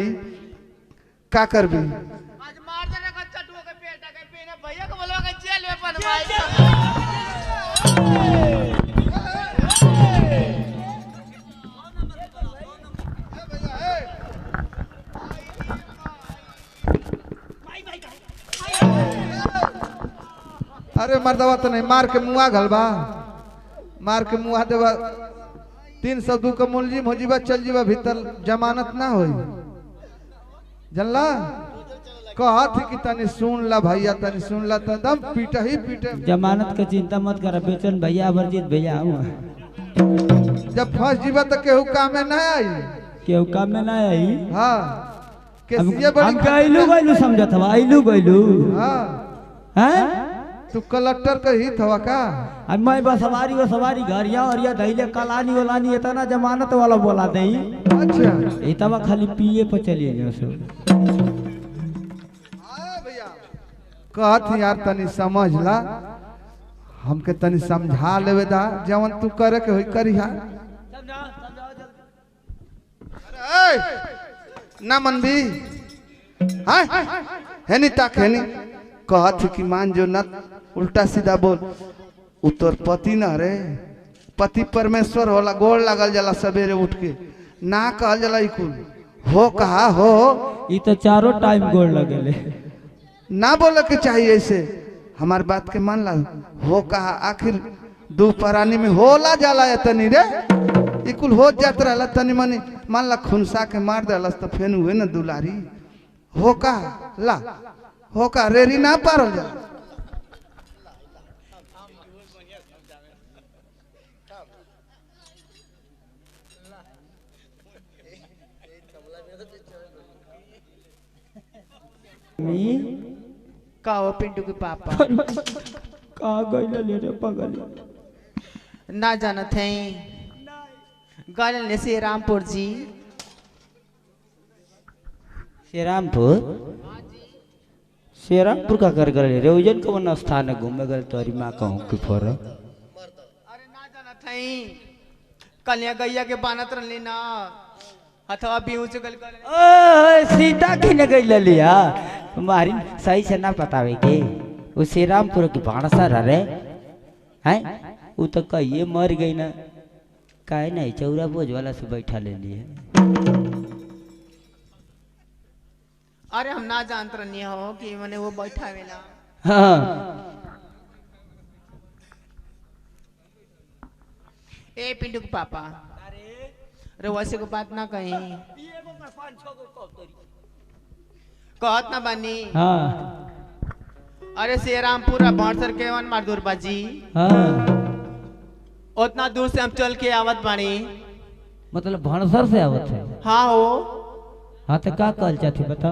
का कर भी? आज मार देने का चटुओ के पेट के पीने भैया को बोलो के जेल में बनवाई। अरे मर्दवा तो नहीं मार के मुआ घलबा, मार के मुआ देवा 302 का मुलजिम हो जीवा, चल जीवा भीतर, जमानत ना होई। जनला कहत कि तनी सुन ला भैया, तनी सुन ला, तो दम पीट ही पीटे। जमानत के चिंता मत कर, बेचन भैया अमरजीत भैया हूं। जब फंस जीवा तो केहू काम में ना आई। केहू काम में ना आई। हाँ केसिया हम बड़ी आइलू गइलू समझत हवा, आइलू गइलू। हाँ हैं तू कलेक्टर का ही थवा का? अब मैं बस सवारी घरिया और धैले कलानी वलानी इतना जमानत वाला बोला दई। अच्छा इतवा खाली पिए पर चलिए जो सो। कहत यार तनी समझ ला, हमके तनी समझा लेवे दा, जवन तू करे के होई करिहा। ना मन भी हाय हेनी ताक हेनी कहत कि मान जो न उल्टा सीधा बोल। उतर पति न रे, पति परमेश्वर होला, गोड़ लागल जाला सवेरे उठ के, ना कहल जाला इकुल हो कहा हो। ई तो चारों टाइम गोड़ लगेले। ना बोले के चाहिए ऐसे, हमार बात के मान ला। हो कहा आखिर दू परानी में होला जाला है तनी रे, इकुल हो जात रहला तनी मनी, मान ला खुनसा के मार देलस तो फेन हुए न दुलारी। हो कहा ला हो कहा रेरी ना पारल जा। का हो पिंटू के पापा? का गइल ले रे पगल। ना जानत है गल ने से रामपुर जी। श्रीरामपुर शेरापुर का कर गए रे उजन कौन स्थान है घूमे गए तोरी माँ कहूँ कि फोर अरे ना जाना थई कलिया गैया के बानत रहली ना अथवा बीहू से गल कर ओए सीता किने गई लिया तुम्हारी सही से ना बतावे के वो श्रीरामपुर की भाणसा रे हैं वो तो कहिए मर गई ना काहे नहीं चौरा बोझ वाला से बैठा ले लिए अरे हम ना जानत रहनी हो कि मने वो बैठा वेला हाँ ए पिंटू के पापा अरे वैसे को बात ना कहीं कहत ना बानी हाँ अरे श्रीरामपुर भणसर के वन मारदूर बाजी हाँ उतना दूर से हम चल के आवत बानी मतलब भणसर से आवत है हाँ हो हाँ तो का कहल चाहती बता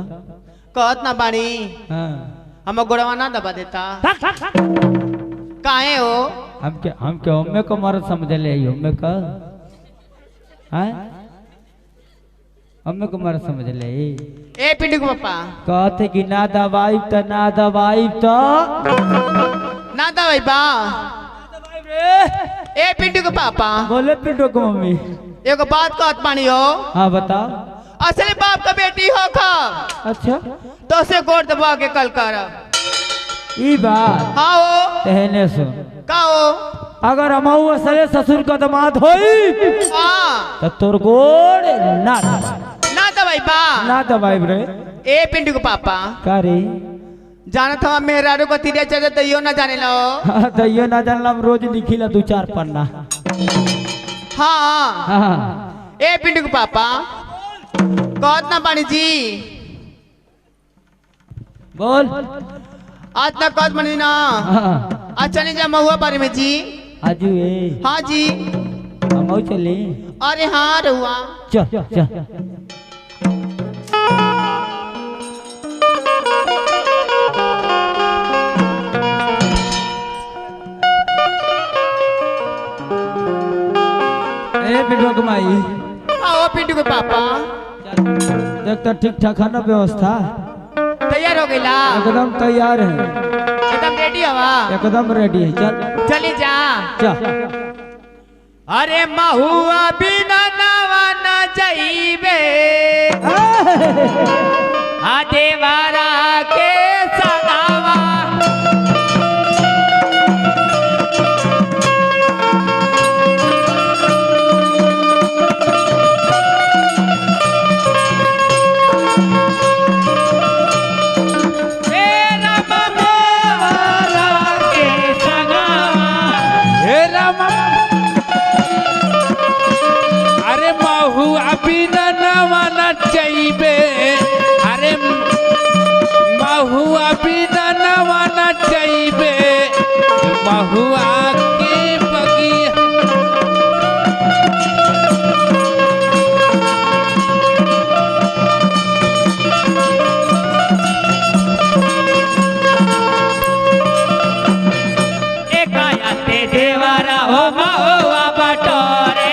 कहत ना बानी हाँ हम गोड़वा ना दबा देता काहे हो हम क्या हमें को मर समझ ले हमें का हाँ हमें को मर समझ ले ए पिंटू के पापा कहते कि ना दवाई तो ना दवाई तो ना दवाई बा ए पिंटू के पापा बोले पिंटू को मम्मी एगो बात कहत बानी हो हाँ बताओ असली बाप का बेटी हो खा अच्छा तो से गोड़ दबा के कल कर ई बात हाँ हो कहने सुन का हो अगर हम असले ससुर का दामाद होई हाँ तो तोर गोड़ ना दबाई ना दवाई बा ना दबाई रे ए पिंटू के पापा का रे जानत हम मेहरारू को तिरिया चढ़े तो यो ना जाने लो हाँ तो ये ना जानला हम रोज लिखिला 2-4 पन्ना हाँ हाँ ए पिंटू के पापा कहत ना पानी जी बोल आज तक कहत बनी ना हाँ अच्छा नहीं जा महुआ बारे में जी आजू ए हाँ जी हम चले अरे हाँ रहुआ चल चल ए बिटो कमाई आओ पिंटू के पापा देख तो ठीक ठाक है ना व्यवस्था तैयार हो गईला एकदम तैयार है एकदम रेडी हवा एकदम रेडी है चल चली जा चल अरे महुआ बिना नवा न जाइबे आ देवारा के सदावा अरे महुआ बिना नवा न जाइबे अरे महुआ बिना नवा न जाइबे महुआ के बगिया देवारा हो महुआ बटोरे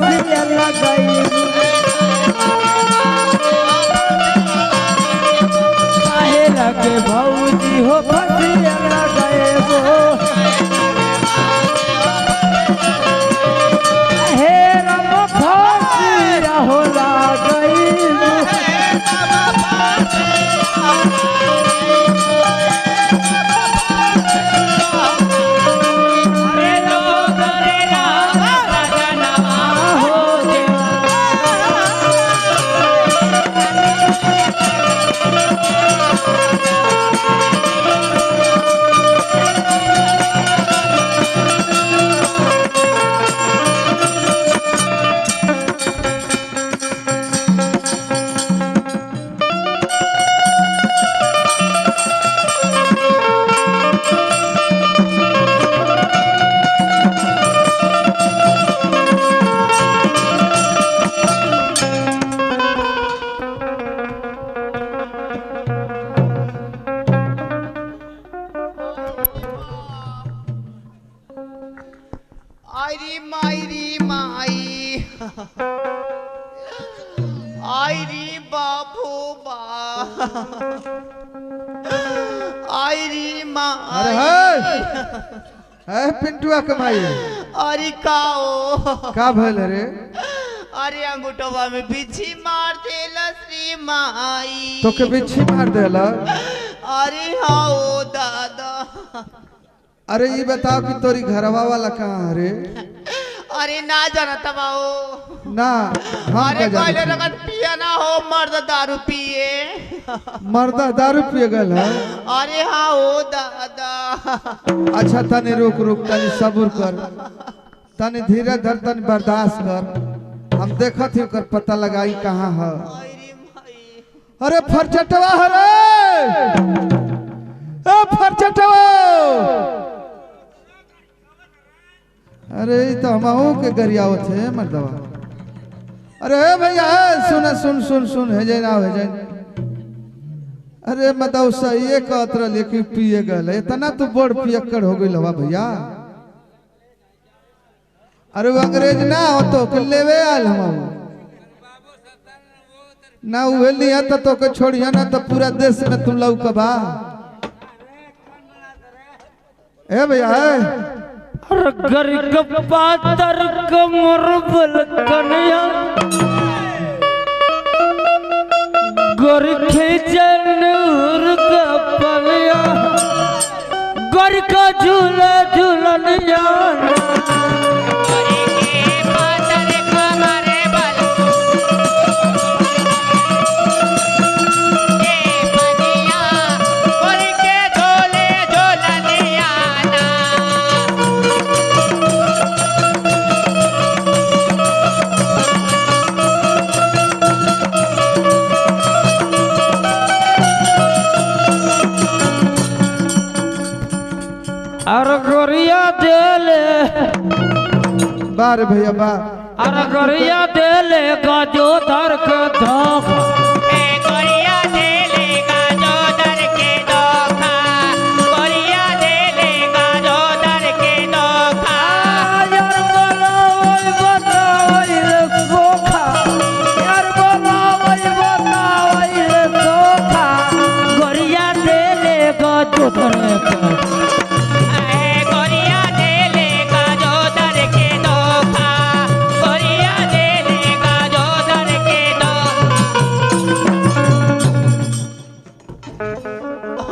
फसिया लगाई काहे लगे भौजी हो फसिया लगाए गो हे रम फसिया हो लगाई आईरी माईरी माई आईरी बाबू बा आईरी अरे माई है पिंटुआ कमाई अरे काओ का भइल रे अरे अंगूठवा में बिच्छी मार देला श्री माई तो के बिच्छी मार देला अरे हाँ ओ दादा अरे ये बताओ कि तोरी घरवा वाला कहाँ है रे अरे ना जाना तबाओ ना हम अरे का पहले जाने रगत पिया ना हो मर्द दारू पिए मर्दा दारू पिए गल है अरे हाँ ओ दादा अच्छा तनी रुक रुक तनी सब्र कर तनी धीरे धर तनी बर्दाश्त कर हम देखत ही ओकर पता लगाई कहाँ है अरे माई अरे फरचटवा है रे ए फरचटवा अरे ई तो हमहू के गरियावत है मर्दवा अरे भैया सुन सुन सुन सुन है जे ना है जे अरे मतलब सही कहत रहे कि पिए गल इतना तो बड़ पियक्कड़ हो गइल हवा भैया अरे वो अंग्रेज ना हो तो के लेवे आल हम ना उहे लिया तो के छोड़िया ना तो पूरा देश में तुम लोग कबा ए भैया अरे गरीब पातर कमर बल कन्या गोर खींचनूर का पलिया गोर का झूला झूलनिया अरे गोरिया देले बार भैया बा अरे गोरिया देले गाजो धर के धोखा यार बोलावई बतावई रे धोखा यार बोलावई बतावई रे धोखा गोरिया देले गाजो धर के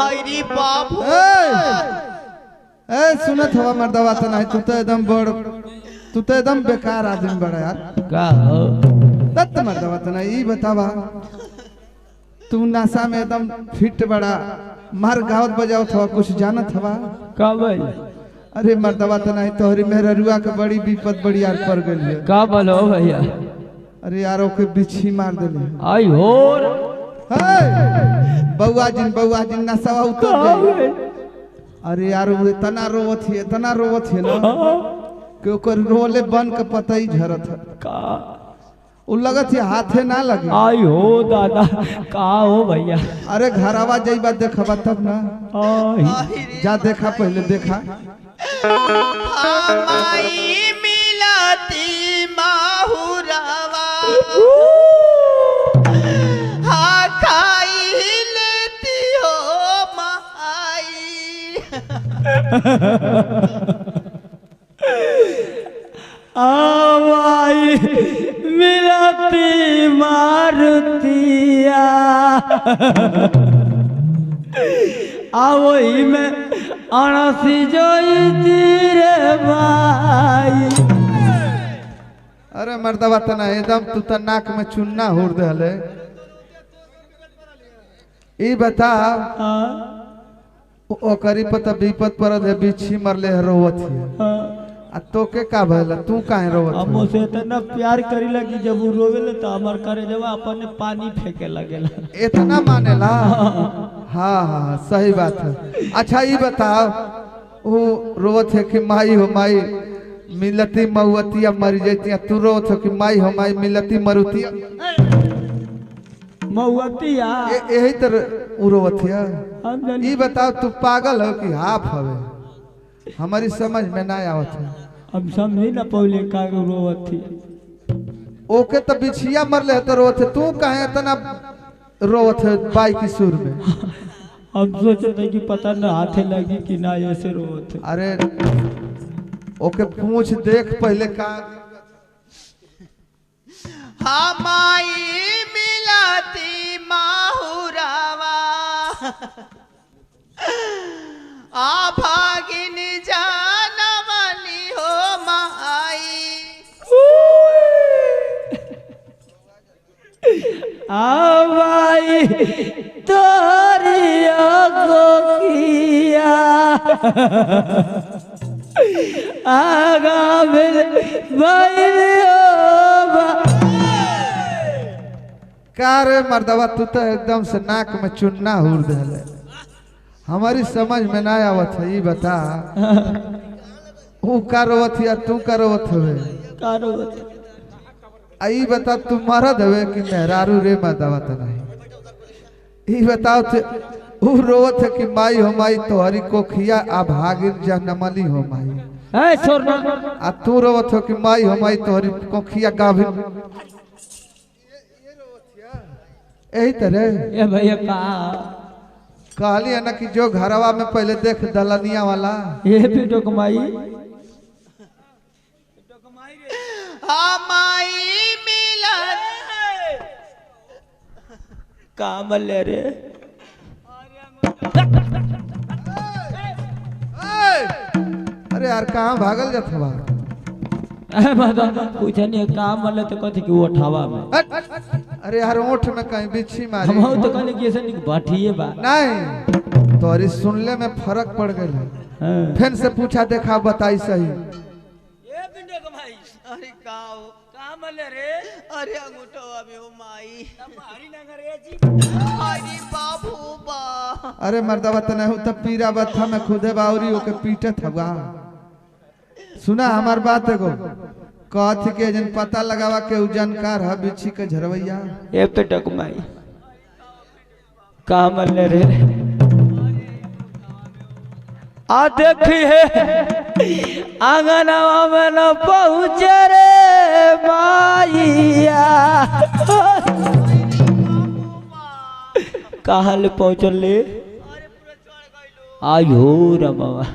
अरे बाबू ए सुनत हवा मर्दवा तो नहीं तू तो एकदम बेकार आदमी बड़ा यार का हो दत्त मर्दवा तो नहीं ई बतावा तू नशा में एकदम फिट बड़ा मार गावत बजाओ थवा कुछ जानत हवा का भाई अरे मर्दवा तो नहीं तोहरी मेहरुआ के बड़ी विपद बड़ी यार पड़ गई है का बोलो भैया अरे यार ओके बिछी मार देले आई होर बउआ जिन नशा उतर गई अरे यार वो इतना रोवत है ना कि ओकर रोले बन के पता ही झरत है का उ लगत है हाथे ना लगे आई हो दादा का हो भैया अरे घरवा जइबा देखबा तब ना आई जा देखा पहले देखा हमारी मिलती माहू हाँ खाई लेती हो माई। आवाई मिलती मारुतिया आवई में अणसी जोईती रे भाई। अरे मर्दवा तना एकदम तू त नाक में चुन्ना हुर दे। ई बता ओकरी पता विपत पर है बिछी मरले है रोवत है आ तोके का भइल तू काहे रोवत हम है? उसे इतना प्यार करी लगी जब वो रोवेले तो हमार करे जब अपने पानी फेंके लगेला। इतना मानेला? हाँ हाँ सही बात है। अच्छा ये बताओ वो रोवत है कि माई हो माई मिलती मऊतिया मर जैती, तू रोवत हो कि माई हो माई मिलती मरुतिया मऊतिया यही तरह रोवत है। हम जानी ये बताओ तू पागल हो कि हाफ हवे? हमारी समझ में ना आवत है। हम समझी ना पहले का रोवत थी। ओके तो बिछिया मरले है तो रोवत है, तू काहे इतना रोवत है बाई की सुर में? हम सोचे थे कि पता ना हाथे लगी कि ना ऐसे रोवत है। अरे ओके पूछ देख पहले का। हाँ माई मिलती माहुरावा आ भागिन जानवनी हो माई। आवाई तोरी गोकिया आगा मिल का रे मर्दवा तू तो एकदम से नाक में चुन्ना हुर दे। हमारी समझ में ना आवत है। ये बता वो का रोवत या तू का रोवत हवे? का रोवत आई बता तू मरद हवे कि मेहरारू रे मर्दवा तो नहीं। ये बताओ थे वो रोवत है कि माई हो माई तोहरी कोखिया आ भागिन जन्मली हो माई, है छोड़ना आ तू रोवत हो कि माई हो माई तोहरी कोखिया गाभिन। यही तरह ये भैया का कहली है ना कि जो घरवा में पहले देख दलनिया वाला ये बेटो कमाई हाँ माई मिलत काम ले रे। अरे यार कहाँ भागल जात हवा? कुछ नहीं काम वाले तो कथी कि वो उठावा में अरे यार ओठ में कहीं बिच्छी मारी। हम तो कहने की ऐसे नहीं बाठिए बा नहीं तोरी सुनले में फर्क पड़ गई। हाँ। फिर से पूछा देखा बताई सही। ये पिंडे कमाई अरे काओ काम ले रे। अरे अंगूठो अबे हो माई। हमारी नगर है जी अरे बाबू बा। अरे मर्दवा तो नहीं तब पीरा बत्था में खुदे बाउरी होके पीटत हवा। सुना हमार बात एगो कथी के जन पता लगावा के उजनकार है बिच्छी के झरवैया। ये पिंडे कमाई काम ले रे। आ देखिए आंगनवा में न पहुँचे रे माइया कहाँ ले पहुँचल ले आयो रमावा।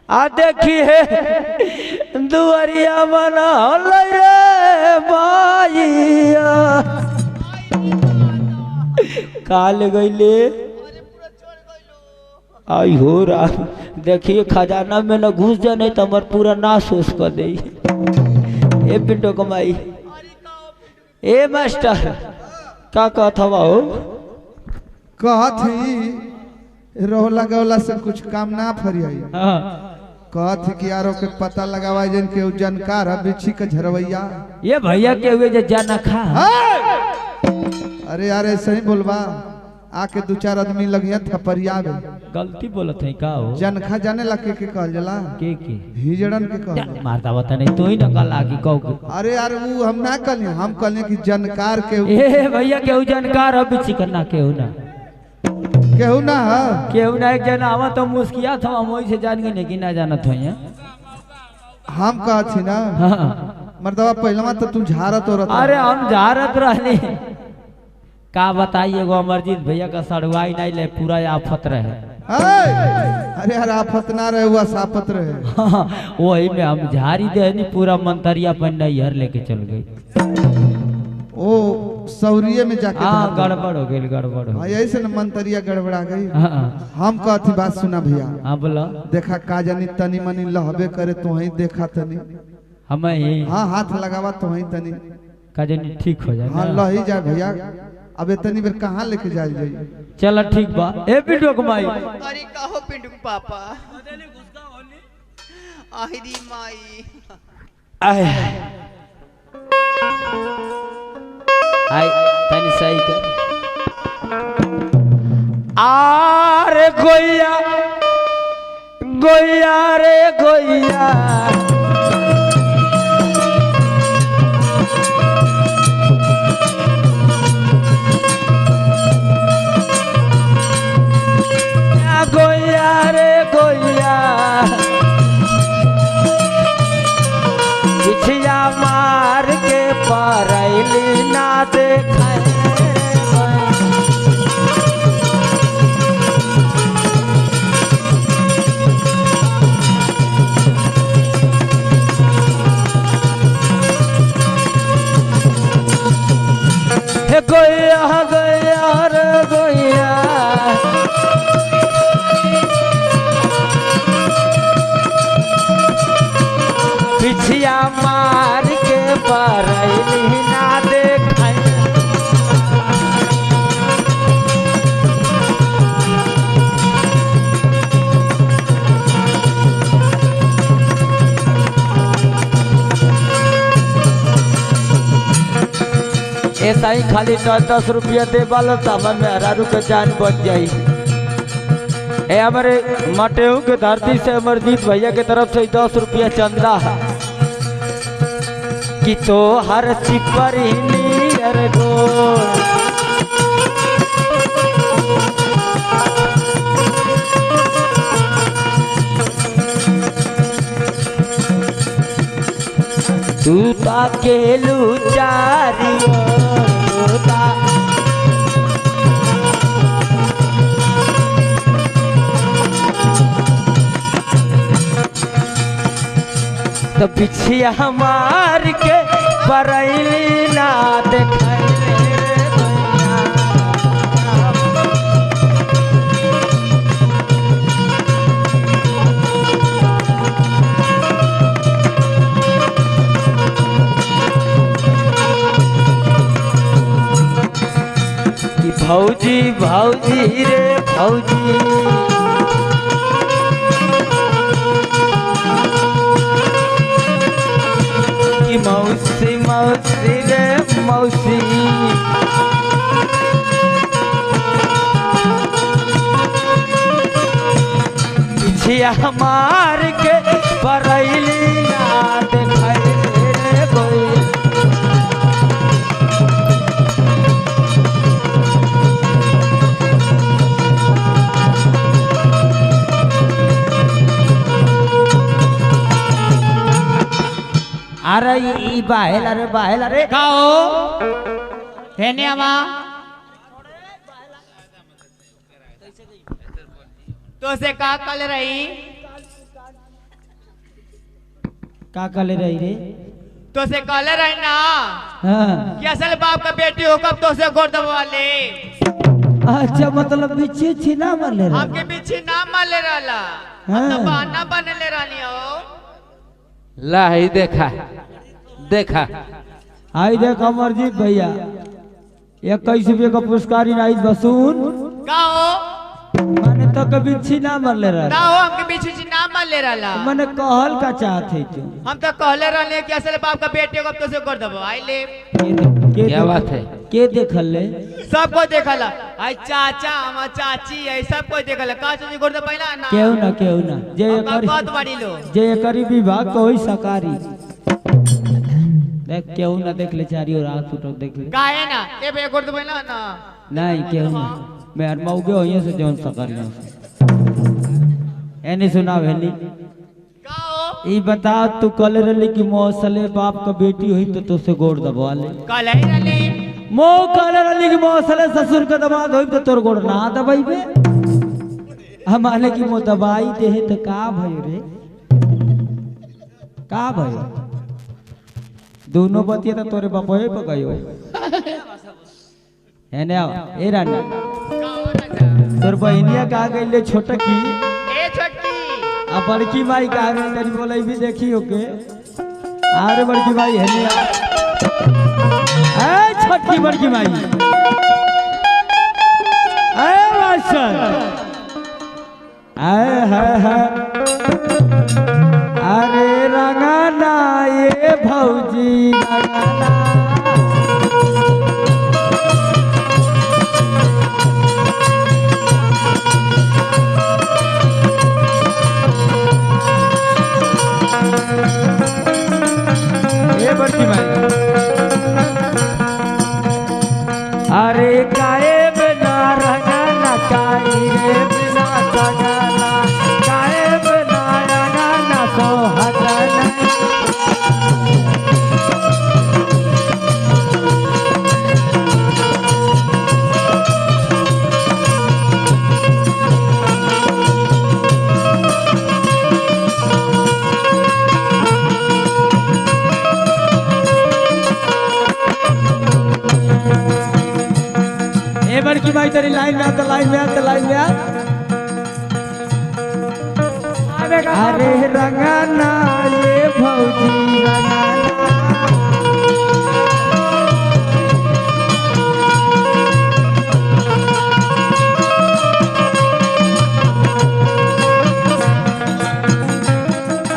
आ देखिए दुआरिया मन हल रे माइया कहाँ ले गईले आई हो रहा। देखिए खजाना में न घुस जाने तो हमार पूरा नाश होश कर दे। ए पिंटो कमाई ए मास्टर का कहत हवा हो? कहत ही रोहला गौला से कुछ काम ना फरियाई। हाँ। कहत ही कि यारो के पता लगावा जन के उजनकार है बिच्छी के झरवैया। ये भैया के हुए जो जाना खा अरे यार ऐसे ही बोलवा आके दो चार आदमी लगिया थपरिया गलती बोलत है का हो? जनखा जाने ला के कहल जाला के हिजड़न के कहल। मारता बता नहीं तो ही न कल की कहो के। अरे यार वो हम ना कहले, हम कहले कि जनकार के ए भैया केहू जानकार अब चिकना केहू ना केहू ना है। केहू ना एक जना आवा तो मुस्किया था हम वही से जान गए कि ना जानत हो यहाँ। हम कहत छी ना हाँ मर्दवा पहलवा तो तुम झारत हो रहा अरे हम झारत रहनी का बताइए एगो अमरजीत भैया का सड़वाई नहीं ले पूरा आफत रहे। अरे यार आफत ना रहे हुआ साफत रहे। वही में हम झारी देनी पूरा मंतरिया पर नैहर लेके चल गई। ओ सौरिये में जाके हाँ गड़बड़ हो गई गड़बड़ हो हाँ गई। ऐसे न मंतरिया गड़बड़ा गई। हाँ हम कहती बात सुना भैया। हाँ बोला देखा का जानी तनी मनी लहबे करे तो वही देखा तनी हमें हाँ हाथ लगावा तो वही तनी का जानी ठीक हो जाए हाँ ना। लही जाए भैया। अब इतनी बेर कहाँ लेके जाए जाइए। चलो ठीक बा ए वीडियो कमाई अरे कहो पिंटू पापा आहिरी माई आए आई तनी सही कर आरे गोया गोया रे गोया गोया रे गोया पिछिया मार के परैली ना देखाए हे गोया गोया रे गोया पिछिया मार के परैली ना देखाए ऐसा ही खाली 10-10 रुपया दे वाला तब में 1000 रुपया जान बच जाई। ए हमारे मटेऊ के धरती से अमरजीत भैया के तरफ से 10 रुपया चंदा है कि तो हर चिपरी अरे गोल तू ताकेलू चारियो तो पिछिया हमार के परैली ना देखाए भौजी भौजी रे भौजी की मौसी मौसी रे मौसी पिछिया हमार के परैली ना देखाए रे कोई अरे ई बाहेल अरे काओ हेने अमा तो से का कल रही का कले रही रे तो से कल रही ना हाँ। कि असल बाप का बेटी हो कब तो से गोर दबा ले अच्छा मतलब पीछे छीना मरले रे आपके पीछे ना माले रहला हम तो हाँ। बहाना बनले रहनी हो ला ही देखा देखा आई देख अमरजीत भैया 21 रुपये का पुरस्कार इनाइज बसून काओ माने तो कभी छीना मरले रहा काओ हमके पीछे ना माले रहला मैंने कहल का चाहते तू हम तो कहले रहले कि असल बाप का बेटी हो कब तो से गोर दबा आई ले क्या बात है के देखल ले सबको देखला आई चाचा हम चाची आई सबको देखला का चाची गोर दबा ना केहू ना जे हम एकर बात बड़ी लो जे एकरी विभाग को होई सकारी देख केहू ना देख ले चारी और आंख उठो देख ले काहे ना ए बे गोर दबा ना नहीं केहू ना मैं हर मौगे होइए से जोन सकारी एनी सुनाव हेनी काओ ई बता तू कल रही कि मौसले बाप का बेटी हुई तो तुझसे गोड़ दबा ले। कल ही रली मो कल रही कि मौसले ससुर का दमाद हुई तो तोर गोड़ ना दबाई बे। हम आले कि मो दबाई दे तो का भई रे का भई दोनों बतिया तो तोरे बापोए पकायो है ने ए रानी तोर बहनिया का गइले छोटा की ए छोटकी आ बड़की माई का गई तनी बोलै भी देखी ओके आरे बड़की माई है ने ए छोटकी बड़की माई ए मास्टर आए है अरे रंगाना ये भौजी रंगाना ये बड़की माई अरे काए बिना रंगाना काए रे बिना रंगाना काए बिना रंगाना तो हटाना बड़की भाई तेरी लाइन में आता लाइन में आता लाइन में आ अरे रंगाना ये भौजी रंगाना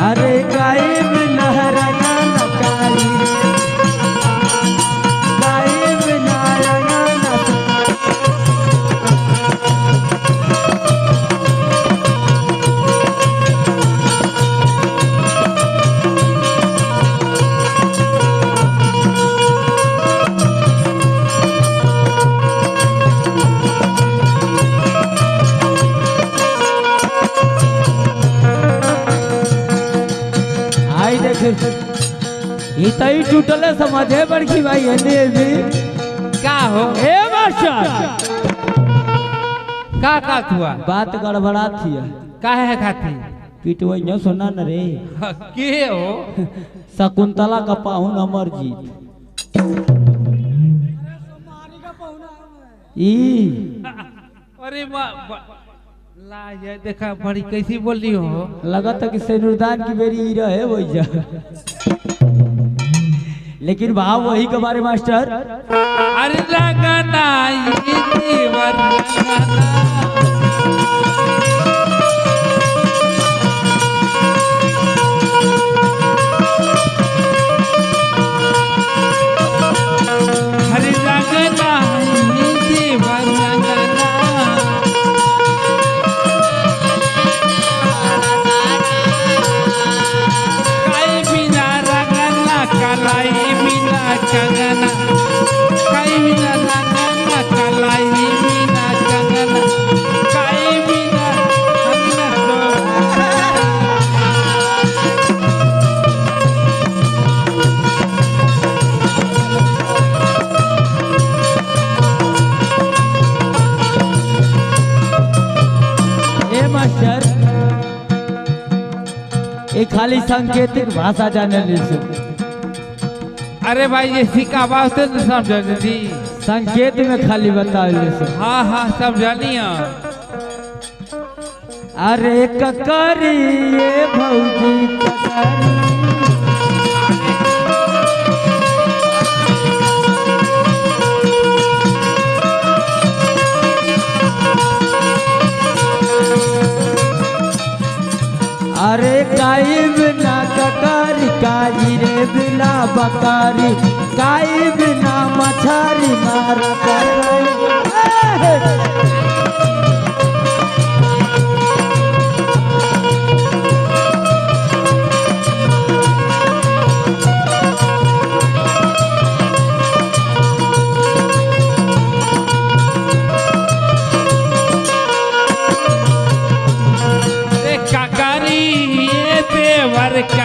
अरे गाय बिना रंगाना काई गाय बिना रंगाना ई तई टूटले समझे बड़की भाई है ने भी का हो ए मास्टर का हुआ बात गड़बड़ा थी काहे खाती पिटवई न सुना न रे के हो शकुंतला का पाहुन अमरजीत ई अरे ला ये देखा बड़ी कैसी बोल रही हो लगत है कि सिनुरदान की बेरी ई रहे वही जा लेकिन भाव वही के बारे मास्टर अरे रंगना ये देवर रंगना हरे रंगना ये देवर रंगना काई बिना रंगना कलाई बिना कंगना काई बिना रंगना कलाई बिना कंगना काई बिना हमना ए मास्टर ये खाली सांकेतिक भाषा जाने ले से अरे भाई ये सिक्का बात तो समझ दी संकेत में खाली बता ले से हाँ हाँ समझलिया अरे ककरी ये भौजी ककरी अरे काई बिना ककारी काई रे बिना बकारी काई बिना मछारी मारा ककरी ये देवर का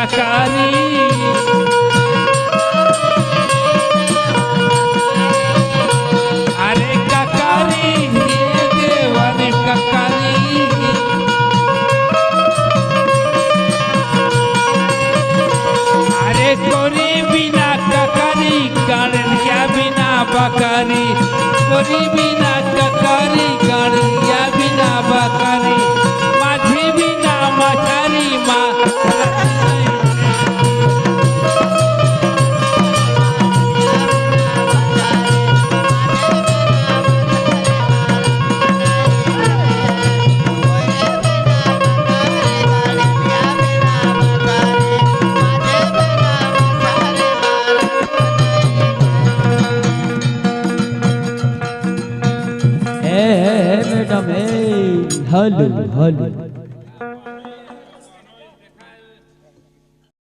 हेलो हेलो